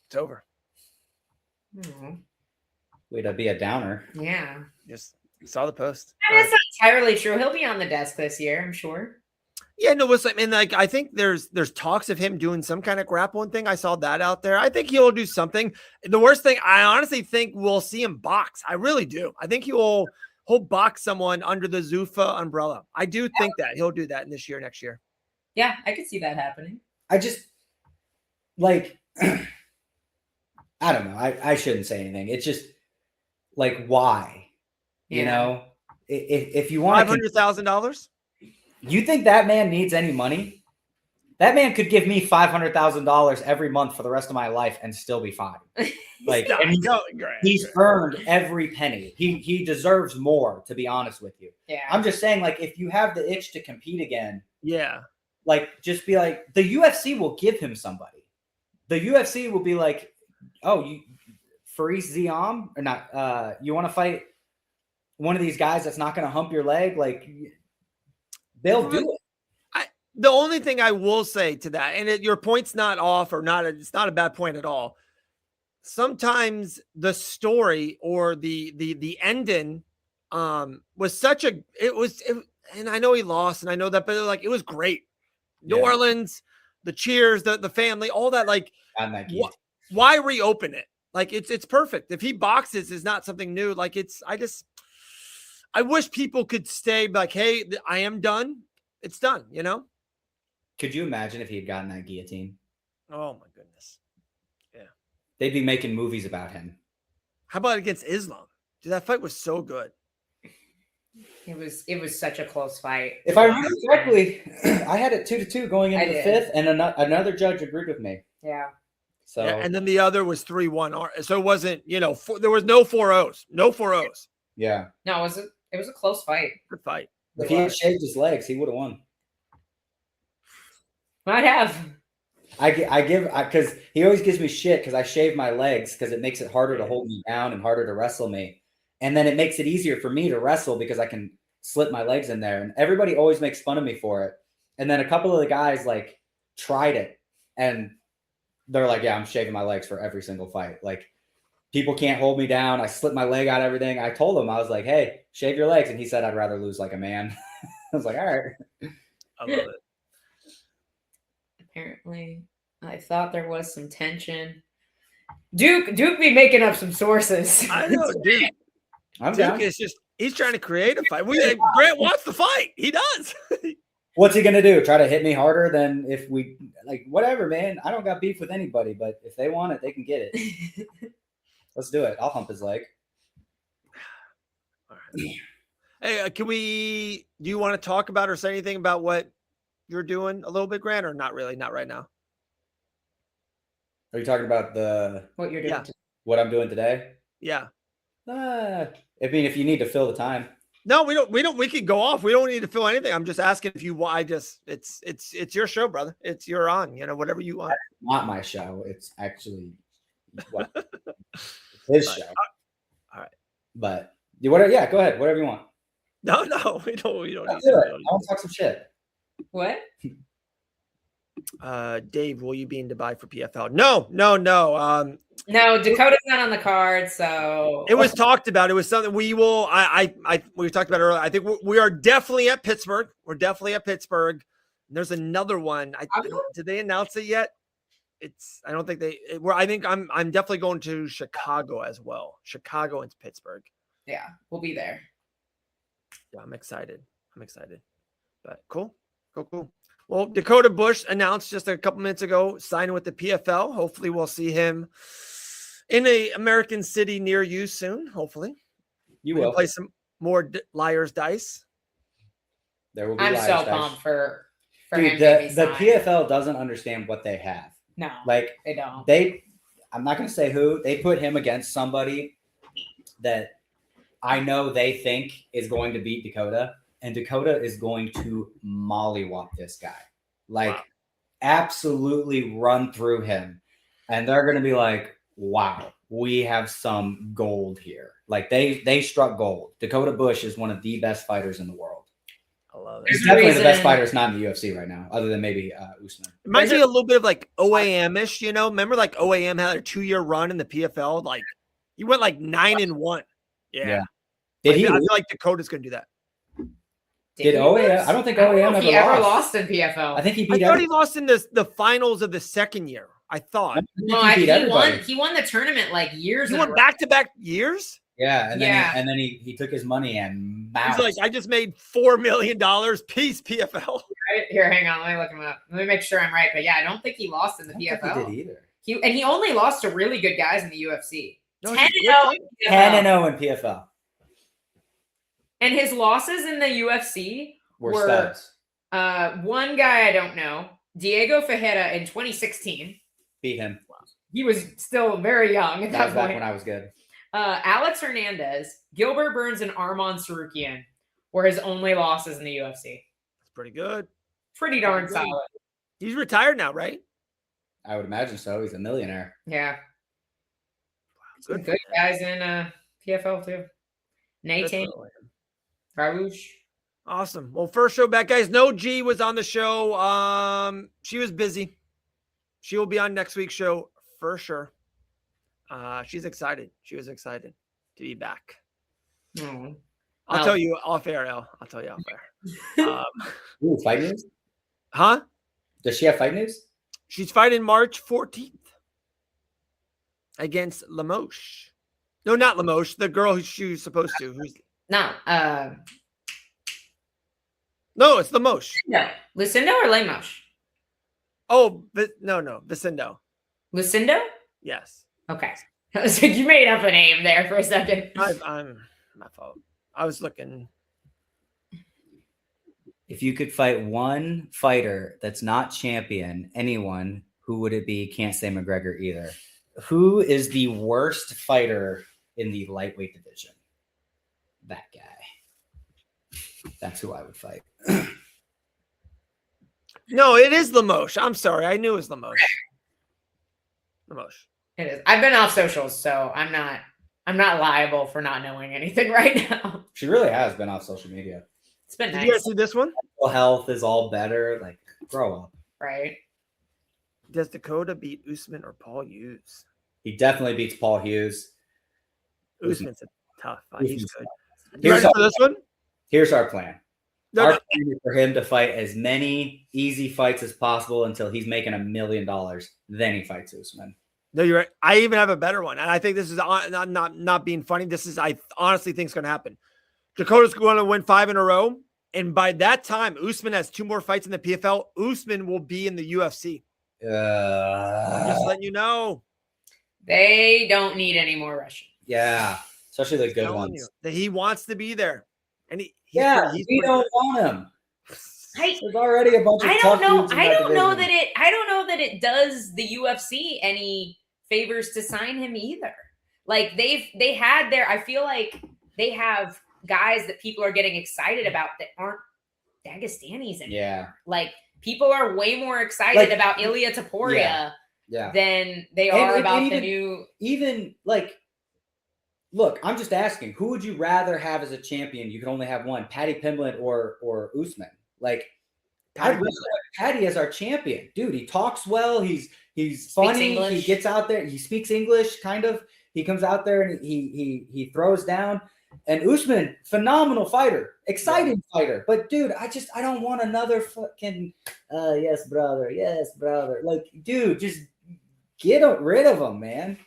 It's over. Mm-hmm. Way to be a downer. Yeah. Just saw the post. That's not entirely true. He'll be on the desk this year, I'm sure. Yeah, no, I think there's talks of him doing some kind of grappling thing. I saw that out there. I think he'll do something. The worst thing, I honestly think we'll see him box. I really do. I think he'll box someone under the Zuffa umbrella. I do think that he'll do that next year. Yeah, I could see that happening. I just like, I don't know. I shouldn't say anything. It's just like, why? If you want $500,000. You think that man needs any money? That man could give me $500,000 every month for the rest of my life and still be fine. Like, he's earned every penny. He deserves more, to be honest with you. Yeah. I'm just saying, like, if you have the itch to compete again, like, just be like, the UFC will give him somebody. The UFC will be like, oh, Faris Ziam or not? You want to fight one of these guys that's not going to hump your leg? Like, they'll do it. The only thing I will say to that, and your point's not off or not, it's not a bad point at all. Sometimes the story or the ending was such a, and I know he lost and I know that, but like, it was great. New Orleans, the cheers, the family, all that, like, why reopen it? Like, it's perfect. If he boxes is not something new. Like, I wish people could stay like, hey, I am done. It's done, you know? Could you imagine if he had gotten that guillotine? Oh my goodness. Yeah. They'd be making movies about him. How about against Islam? Dude, that fight was so good. It was such a close fight. If I remember correctly, I had it 2-2 going into the did. fifth, and another judge agreed with me. Yeah. So Yeah, and then the other was 3-1. So it wasn't, there was no 4-0s. No 4-0s. yeah. No, it was a close fight. Good fight. If he had shaved his legs, he would have won. Might have. I give because he always gives me shit because I shave my legs because it makes it harder to hold me down and harder to wrestle me, and then it makes it easier for me to wrestle because I can slip my legs in there. And everybody always makes fun of me for it. And then a couple of the guys like tried it, and they're like, "Yeah, I'm shaving my legs for every single fight. Like people can't hold me down. I slip my leg out. Everything." I told him I was like, "Hey, shave your legs," and he said, "I'd rather lose like a man." I was like, "All right." I love it. Apparently, I thought there was some tension. Duke be making up some sources. I know, dude. I'm Duke down. is just, he's trying to create a fight. Grant wants the fight. He does. What's he gonna do? Try to hit me harder than if we like whatever, man. I don't got beef with anybody, but if they want it, they can get it. Let's do it. I'll hump his leg. All right. Hey, do you want to talk about or say anything about what you're doing a little bit, Grant, or not really? Not right now. Are you talking about What you're doing? Yeah. what I'm doing today? Yeah. I mean, if you need to fill the time. No, we don't. We can go off. We don't need to fill anything. I'm just asking if you. It's your show, brother. You're on. Whatever you want. Not my show. It's actually his show. All right. But whatever. Yeah, go ahead. Whatever you want. No, we don't. We don't Let's need do to. it. I want to talk some shit. What? Dave, will you be in Dubai for PFL? No. No, Dakota's not on the card, so It was talked about. It was something we will. We talked about earlier. I think we are definitely at Pittsburgh. We're definitely at Pittsburgh. And there's another one. Did they announce it yet? I don't think they. I think I'm definitely going to Chicago as well. Chicago and Pittsburgh. yeah, we'll be there. Yeah, I'm excited. But cool. Well, Dakota Bush announced just a couple minutes ago signing with the PFL. Hopefully, we'll see him in a American city near you soon. Hopefully, You we will can play some more Liar's Dice. There will be. I'm Liars so Dice. pumped for Dude, him to be the signed. PFL doesn't understand what they have. No, Like they don't. I'm not going to say who. They put him against somebody that I know they think is going to beat Dakota, and Dakota is going to mollywop this guy. Like, Wow. absolutely run through him. And they're going to be like, wow, we have some gold here. Like, they struck gold. Dakota Bush is one of the best fighters in the world. I love He's it. definitely the best fighter. It's not in the UFC right now, other than maybe Usman. It reminds me a little bit of like OAM-ish, Remember like OAM had a 2-year run in the PFL? Like, he went like 9-1. Yeah. Did he? I feel like Dakota's going to do that. Did OAM? I don't think I don't OAM know if he ever ever lost. lost in PFL. I think he I beat thought he everybody. lost in the finals of the second year. I thought. No, he beat everybody. He won the tournament like years. He in a won row. back-to-back years? Yeah, and then Yeah. he took his money and He's bounced. like, I just made $4 million. Peace, PFL. Right? Here, hang on. Let me look him up. Let me make sure I'm right. But yeah, I don't think he lost in the I don't think PFL. he did either. He only lost to really good guys in the UFC. No, 10-0 he did. in 10-0 PFL. in PFL. And his losses in the UFC We're were studs. one guy I don't know, Diego Fajeda in 2016. Beat him. He was still very young at That that was back point. when I was good. Alex Hernandez, Gilbert Burns, and Arman Sarukian were his only losses in the UFC. That's pretty good. Pretty darn Good. solid. He's retired now, right? I would imagine so. He's a millionaire. Yeah. Some Good. good guys in PFL too. Good Nathan, for him. Rarush. Awesome. Well, first show back, guys. No G was on the show. She was busy. She will be on next week's show for sure. She's excited. She was excited to be back. Oh. I'll tell you off air, El. I'll tell you off air. Ooh, fight news? Huh? Does she have fight news? She's fighting March 14th against Lamoche. No, not Lamoche. The girl who she was supposed to. Who's No. No, it's Lamoche. Lucindo or Lemos? Oh, no, Vicindo. Lucindo? Yes. Okay. I was like, you made up a name there for a second. I'm my fault. I was looking. If you could fight one fighter that's not champion, anyone, who would it be? Can't say McGregor either. Who is the worst fighter in the lightweight division? That guy. That's who I would fight. No, it is Lamoche. I'm sorry. I knew it was Lamoche. Lamoche. It is. I've been off socials, so I'm not liable for not knowing anything right now. She really has been off social media. It's been nice. Did you guys see this one? Mental health is all better. Like, grow up. Right. Does Dakota beat Usman or Paul Hughes? He definitely beats Paul Hughes. Usman's a tough fight. He's good. Here's You ready for this one? Here's our plan. No, Our no. plan is for him to fight as many easy fights as possible until he's making $1 million. Then he fights Usman. No, you're right. I even have a better one, and I think this is not being funny. This is, I honestly think, is going to happen. Dakota's going to win 5 in a row, and by that time, Usman has 2 more fights in the PFL. Usman will be in the UFC. I'm just letting you know. They don't need any more Russian. Yeah, especially the good Telling ones. you that he wants to be there, and we don't want him. I There's already a bunch of don't tough know. dudes in I that don't know division. that it does the UFC any favors to sign him either. Like they had their. I feel like they have guys that people are getting excited about that aren't Dagestanis anymore. Yeah. Like people are way more excited about Ilia Topuria than they are about the new. Even like, look, I'm just asking, who would you rather have as a champion? You can only have one, Paddy Pimblett or Usman. Like, I'd rather have Paddy as our champion, dude. He talks well. He's funny. He gets out there. He speaks English, kind of. He comes out there and he throws down. And Usman, phenomenal fighter, exciting fighter. But dude, I don't want another fucking yes, brother. Like, dude, just get rid of him, man.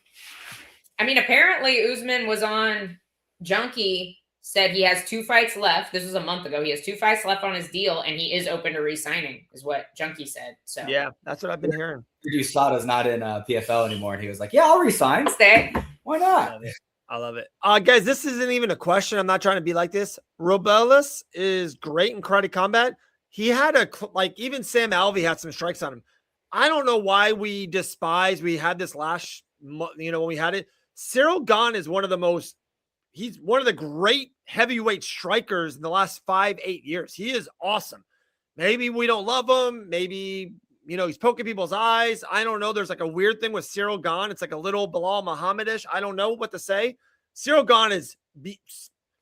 I mean, apparently Usman was on Junkie, said he has 2 fights left. This was a month ago. He has 2 fights left on his deal, and he is open to re-signing, is what Junkie said. So Yeah, that's what I've been hearing. USADA's not in PFL anymore, and he was like, "Yeah, I'll resign. Stay. Why not?" I love it. Guys, this isn't even a question. I'm not trying to be like this. Robelis is great in karate combat. He had even Sam Alvey had some strikes on him. I don't know why we had this last, when we had it. Cyril Gane is he's one of the great heavyweight strikers in the last 5-8 years. He is awesome. Maybe we don't love him. Maybe, he's poking people's eyes. I don't know. There's like a weird thing with Cyril Gane. It's like a little Bilal Muhammad-ish. I don't know what to say. Cyril Gane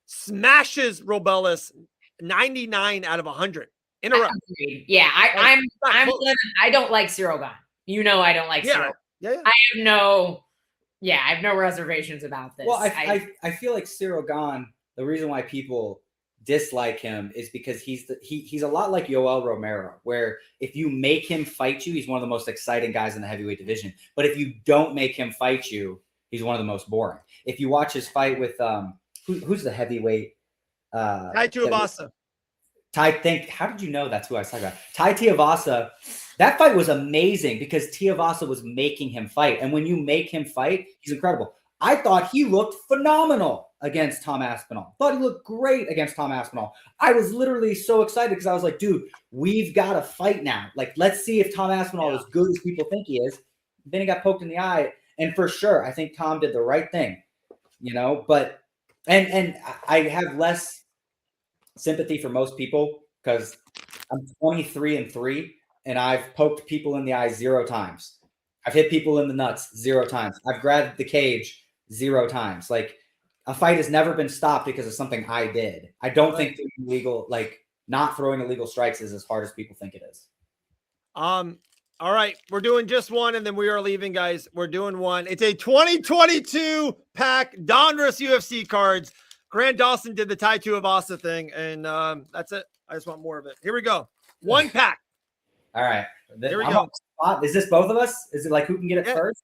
smashes Robelis 99 out of 100 in a row. Yeah, I don't like Cyril Gane. I don't like Cyril. Yeah. I have no reservations about this. Well, I feel like Cyril Gane, the reason why people dislike him is because he's a lot like Yoel Romero, where if you make him fight you, he's one of the most exciting guys in the heavyweight division. But if you don't make him fight you, he's one of the most boring. If you watch his fight with who's the heavyweight? Tai Tuivasa. How did you know that's who I was talking about? Tai Tuivasa. That fight was amazing because Tuivasa was making him fight. And when you make him fight, he's incredible. I thought he looked phenomenal against Tom Aspinall. Thought he looked great against Tom Aspinall. I was literally so excited because I was like, dude, we've got to fight now. Like, let's see if Tom Aspinall is as good as people think he is. Then he got poked in the eye. And for sure, I think Tom did the right thing, but and I have less sympathy for most people because I'm 23-3 and I've poked people in the eye 0 times. I've hit people in the nuts 0 times. I've grabbed the cage 0 times. Like, a fight has never been stopped because of something I did. I don't think not throwing illegal strikes is as hard as people think it is. All right, we're doing just one, and then we are leaving, guys. We're doing one. It's a 2022 pack, Donruss UFC cards. Grant Dawson did the Tai Tuivasa thing, and that's it. I just want more of it. Here we go. 1 pack. All right. Here we go. Is this both of us? Is it like who can get it first?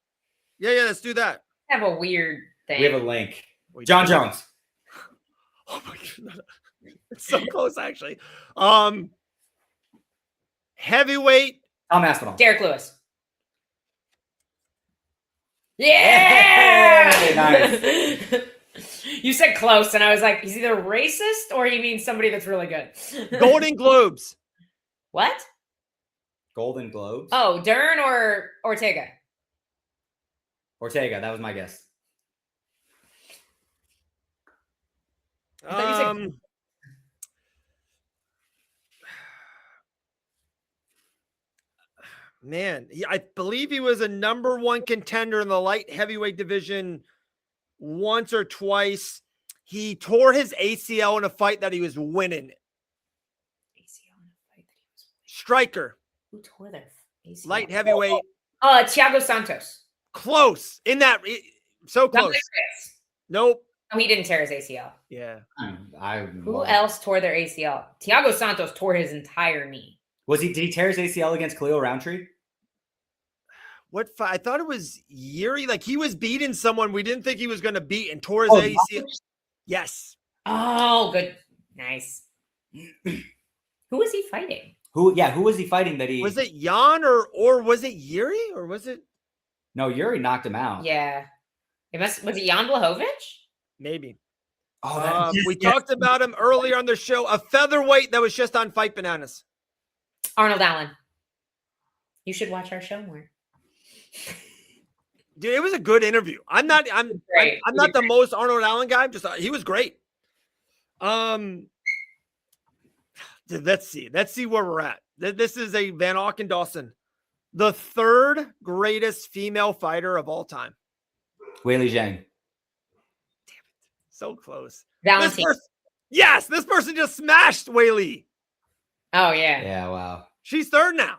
Yeah, let's do that. I have a weird thing. We have a link. John Jones. Oh my God. It's so close, actually. Heavyweight. Tom Aspinall. Derek Lewis. Yeah. Hey, nice. You said close, and I was like, he's either racist or he means somebody that's really good. Golden Globes. What? Golden Globes. Oh, Dern or Ortega? Ortega. That was my guess. I thought you said- Man, I believe he was a number 1 contender in the light heavyweight division once or twice. He tore his ACL in a fight that he was winning. ACL in a fight that he was winning. Striker. Who tore their ACL? Light heavyweight. Thiago Santos. Close. In that. So close. Nope. Oh, he didn't tear his ACL. Yeah. Who else tore their ACL? Thiago Santos tore his entire knee. Did he tear his ACL against Khalil Roundtree? What fight? I thought it was Yuri. Like he was beating someone we didn't think he was going to beat and tore his ACL. Yes. Oh, good. Nice. Who was he fighting? Who was he fighting that he... Was it Jan or was it Yuri or was it... No, Yuri knocked him out. Yeah. Was it Jan Blachowicz? Maybe. Oh, we talked about him earlier on the show. A featherweight that was just on Fight Bananas. Arnold Allen. You should watch our show more. Dude, it was a good interview. I'm not the most Arnold Allen guy. Just he was great. Dude, let's see where we're at. This is a Van Auken Dawson, the 3rd greatest female fighter of all time. Weili Zhang. Damn it, so close. Valentine. This person just smashed Weili. Oh yeah. Yeah, wow. She's 3rd now.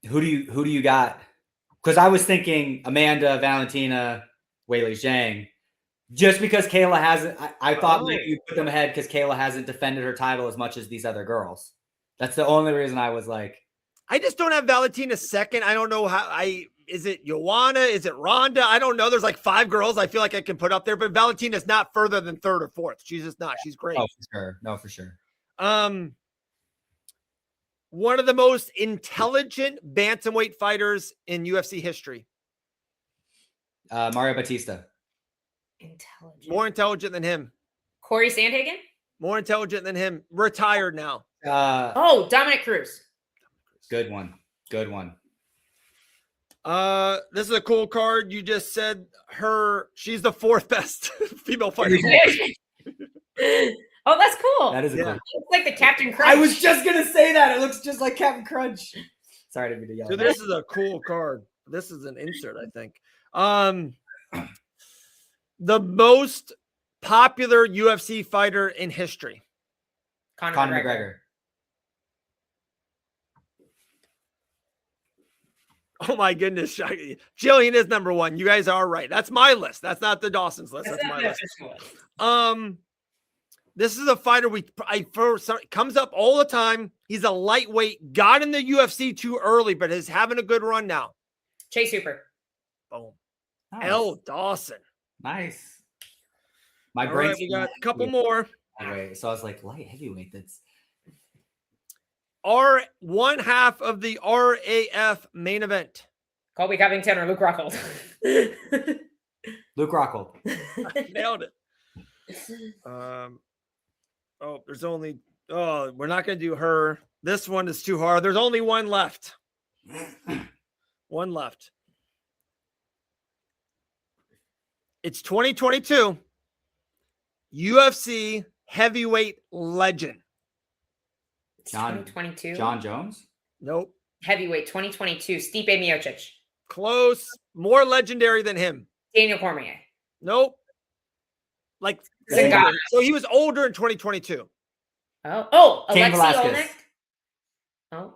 Who do you got? Because I was thinking Amanda, Valentina, Weili Zhang. Just because Kayla hasn't, I thought maybe you put them ahead because Kayla hasn't defended her title as much as these other girls. That's the only reason I was like. I just don't have Valentina second. I don't know how is it Joanna? Is it Rhonda? I don't know. There's like 5 girls I feel like I can put up there, but Valentina's not further than 3rd or 4th. She's just not. She's great. Oh, for sure. No, for sure. One of the most intelligent bantamweight fighters in UFC history. Mario Batista. Intelligent. More intelligent than him. Corey Sandhagen? More intelligent than him. Retired now. Dominic Cruz. Good one. Good one. This is a cool card. You just said she's the 4th best female fighter. Oh, that's cool. That is a cool. It looks like the Captain Crunch. I was just gonna say that. It looks just like Captain Crunch. Sorry to be the yellow. So this is a cool card. This is an insert, I think. The most popular UFC fighter in history. Conor McGregor. Oh my goodness. Jillian is number 1. You guys are right. That's my list. That's not the Dawson's list. That's my list. This is a fighter comes up all the time. He's a lightweight, got in the UFC too early, but is having a good run now. Chase Hooper. Boom. Nice. L. Dawson. Nice. My All brain. right, we got a couple more. Wait, so I was like, light heavyweight. That's one half of the RAF main event. Colby Covington or Luke Rockhold. Luke Rockhold. Nailed it. We're not going to do her. This one is too hard. There's only one left. One left. It's 2022. UFC heavyweight legend. 2022. John Jones? Nope. Heavyweight 2022. Stipe Miocic. Close. More legendary than him. Daniel Cormier. Nope. Like Zingano. So he was older in 2022. Cain Alexi Velasquez. Olenek. Oh.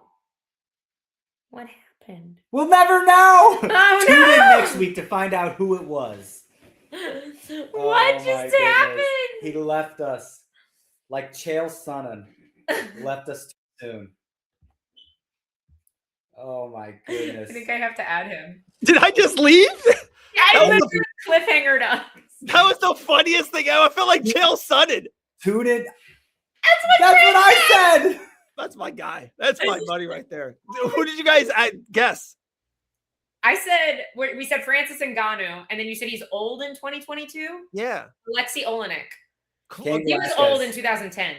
What happened? We'll never know. Oh, Tune in no. next week to find out who it was. What Oh, just my happened? goodness. He left us like Chael Sonnen. Left us too soon. Oh my goodness. I think I have to add him. Did I just leave? Yeah, I literally cliffhangered us. That was the funniest thing ever. I felt like Chael Sonnen. Tune in. That's what I said. That's my guy. That's my buddy right there. Who did you guys guess? I said we said Francis Ngannou, and then you said he's old in 2022. Yeah, Alexei Olenek. cool. He was old in 2010.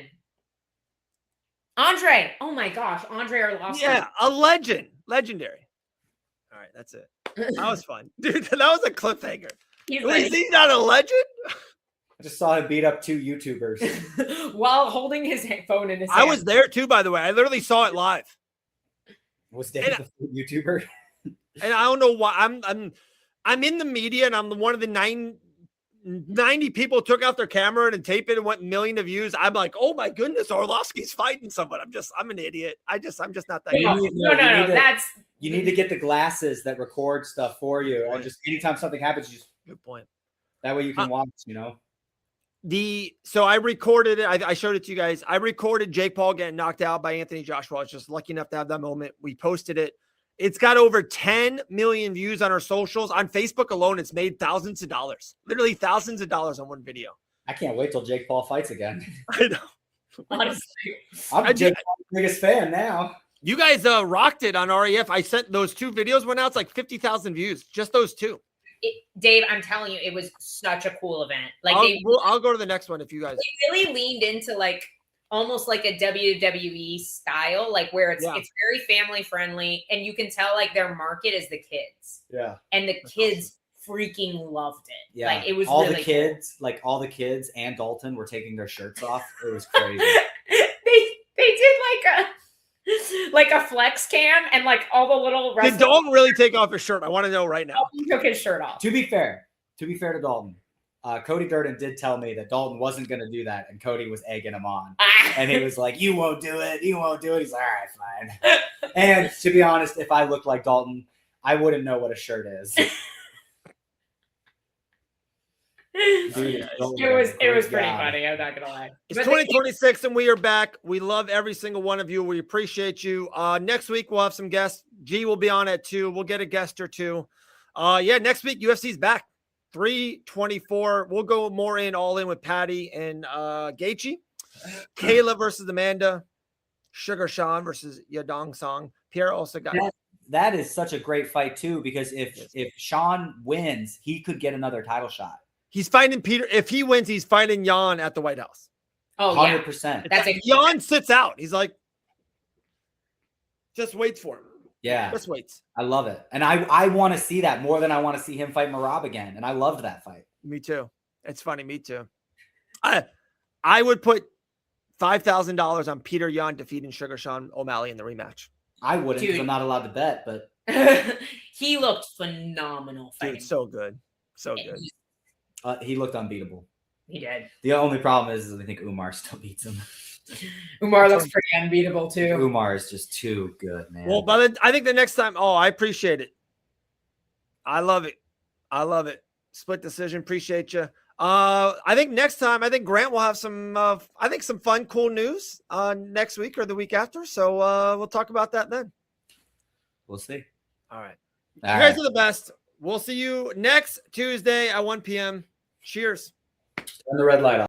Andre. Oh my gosh, Andre Arlovski. Yeah, a legend, legendary. All right, that's it. That was fun, dude. That was a cliffhanger. Is he not a legend? I just saw him beat up 2 YouTubers while holding his phone in his hand. I was there too, by the way. I literally saw it live. Was Dave the YouTuber? And I don't know why I'm in the media, and I'm one of the 90 people who took out their camera and taped it and went million of views. I'm like, oh my goodness, Arlovski's fighting someone. I'm an idiot. I'm just not that. No. That's you need to get the glasses that record stuff for you, and just anytime something happens, you just good point. That way you can watch. So I recorded it. I showed it to you guys. I recorded Jake Paul getting knocked out by Anthony Joshua. I was just lucky enough to have that moment. We posted it. It's got over 10 million views on our socials. On Facebook alone, it's made thousands of dollars. Literally thousands of dollars on one video. I can't wait till Jake Paul fights again. I know. Honestly, I'm Jake Paul's biggest fan now. You guys rocked it on REF. I sent those 2 videos went out. It's like 50,000 views. Just those 2. Dave, I'm telling you, it was such a cool event. Like I'll go to the next one if you guys. They really leaned into like almost like a WWE style, like where it's very family friendly, and you can tell like their market is the kids. Yeah, and the kids freaking loved it. Yeah, like it was all really the kids, cool. Like all the kids and Dalton were taking their shirts off. It was crazy. they did like a flex cam, and like all the little. Did Dalton really take off his shirt? I want to know right now. He took his shirt off. To be fair to Dalton, Cody Durden did tell me that Dalton wasn't going to do that, and Cody was egging him on. And he was like, "You won't do it. You won't do it." He's like, "All right, fine." And to be honest, if I looked like Dalton, I wouldn't know what a shirt is. Dude, it was pretty funny. I'm not gonna lie. It's 2026 and we are back. We love every single one of you. We appreciate you. Next week we'll have some guests. G will be on at 2. We'll get a guest or 2. Next week UFC's back. 324. We'll go more all in with Patty and Gaethje. Kayla versus Amanda. Sugar Sean versus Yadong Song. Pierre also got that is such a great fight too, because if Sean wins, he could get another title shot. He's fighting Peter. If he wins, he's fighting Jan at the White House. Oh, 100%. That's Jan sits out. He's like, just waits for him. Yeah. Just waits. I love it. And I want to see that more than I want to see him fight Merab again. And I loved that fight. Me too. It's funny. Me too. I would put $5,000 on Peter Yan defeating Sugar Sean O'Malley in the rematch. I wouldn't, because I'm not allowed to bet, but he looked phenomenal fighting. Dude, so good. So good. He looked unbeatable. He did. The only problem is I think Umar still beats him. Umar looks pretty unbeatable too. Umar is just too good, man. Well, but I think the next time, I appreciate it. I love it. Split decision. Appreciate you. I think next time, Grant will have some fun, cool news next week or the week after. So we'll talk about that then. We'll see. All right. You guys are the best. We'll see you next Tuesday at 1 p.m. Cheers. Turn the red light off.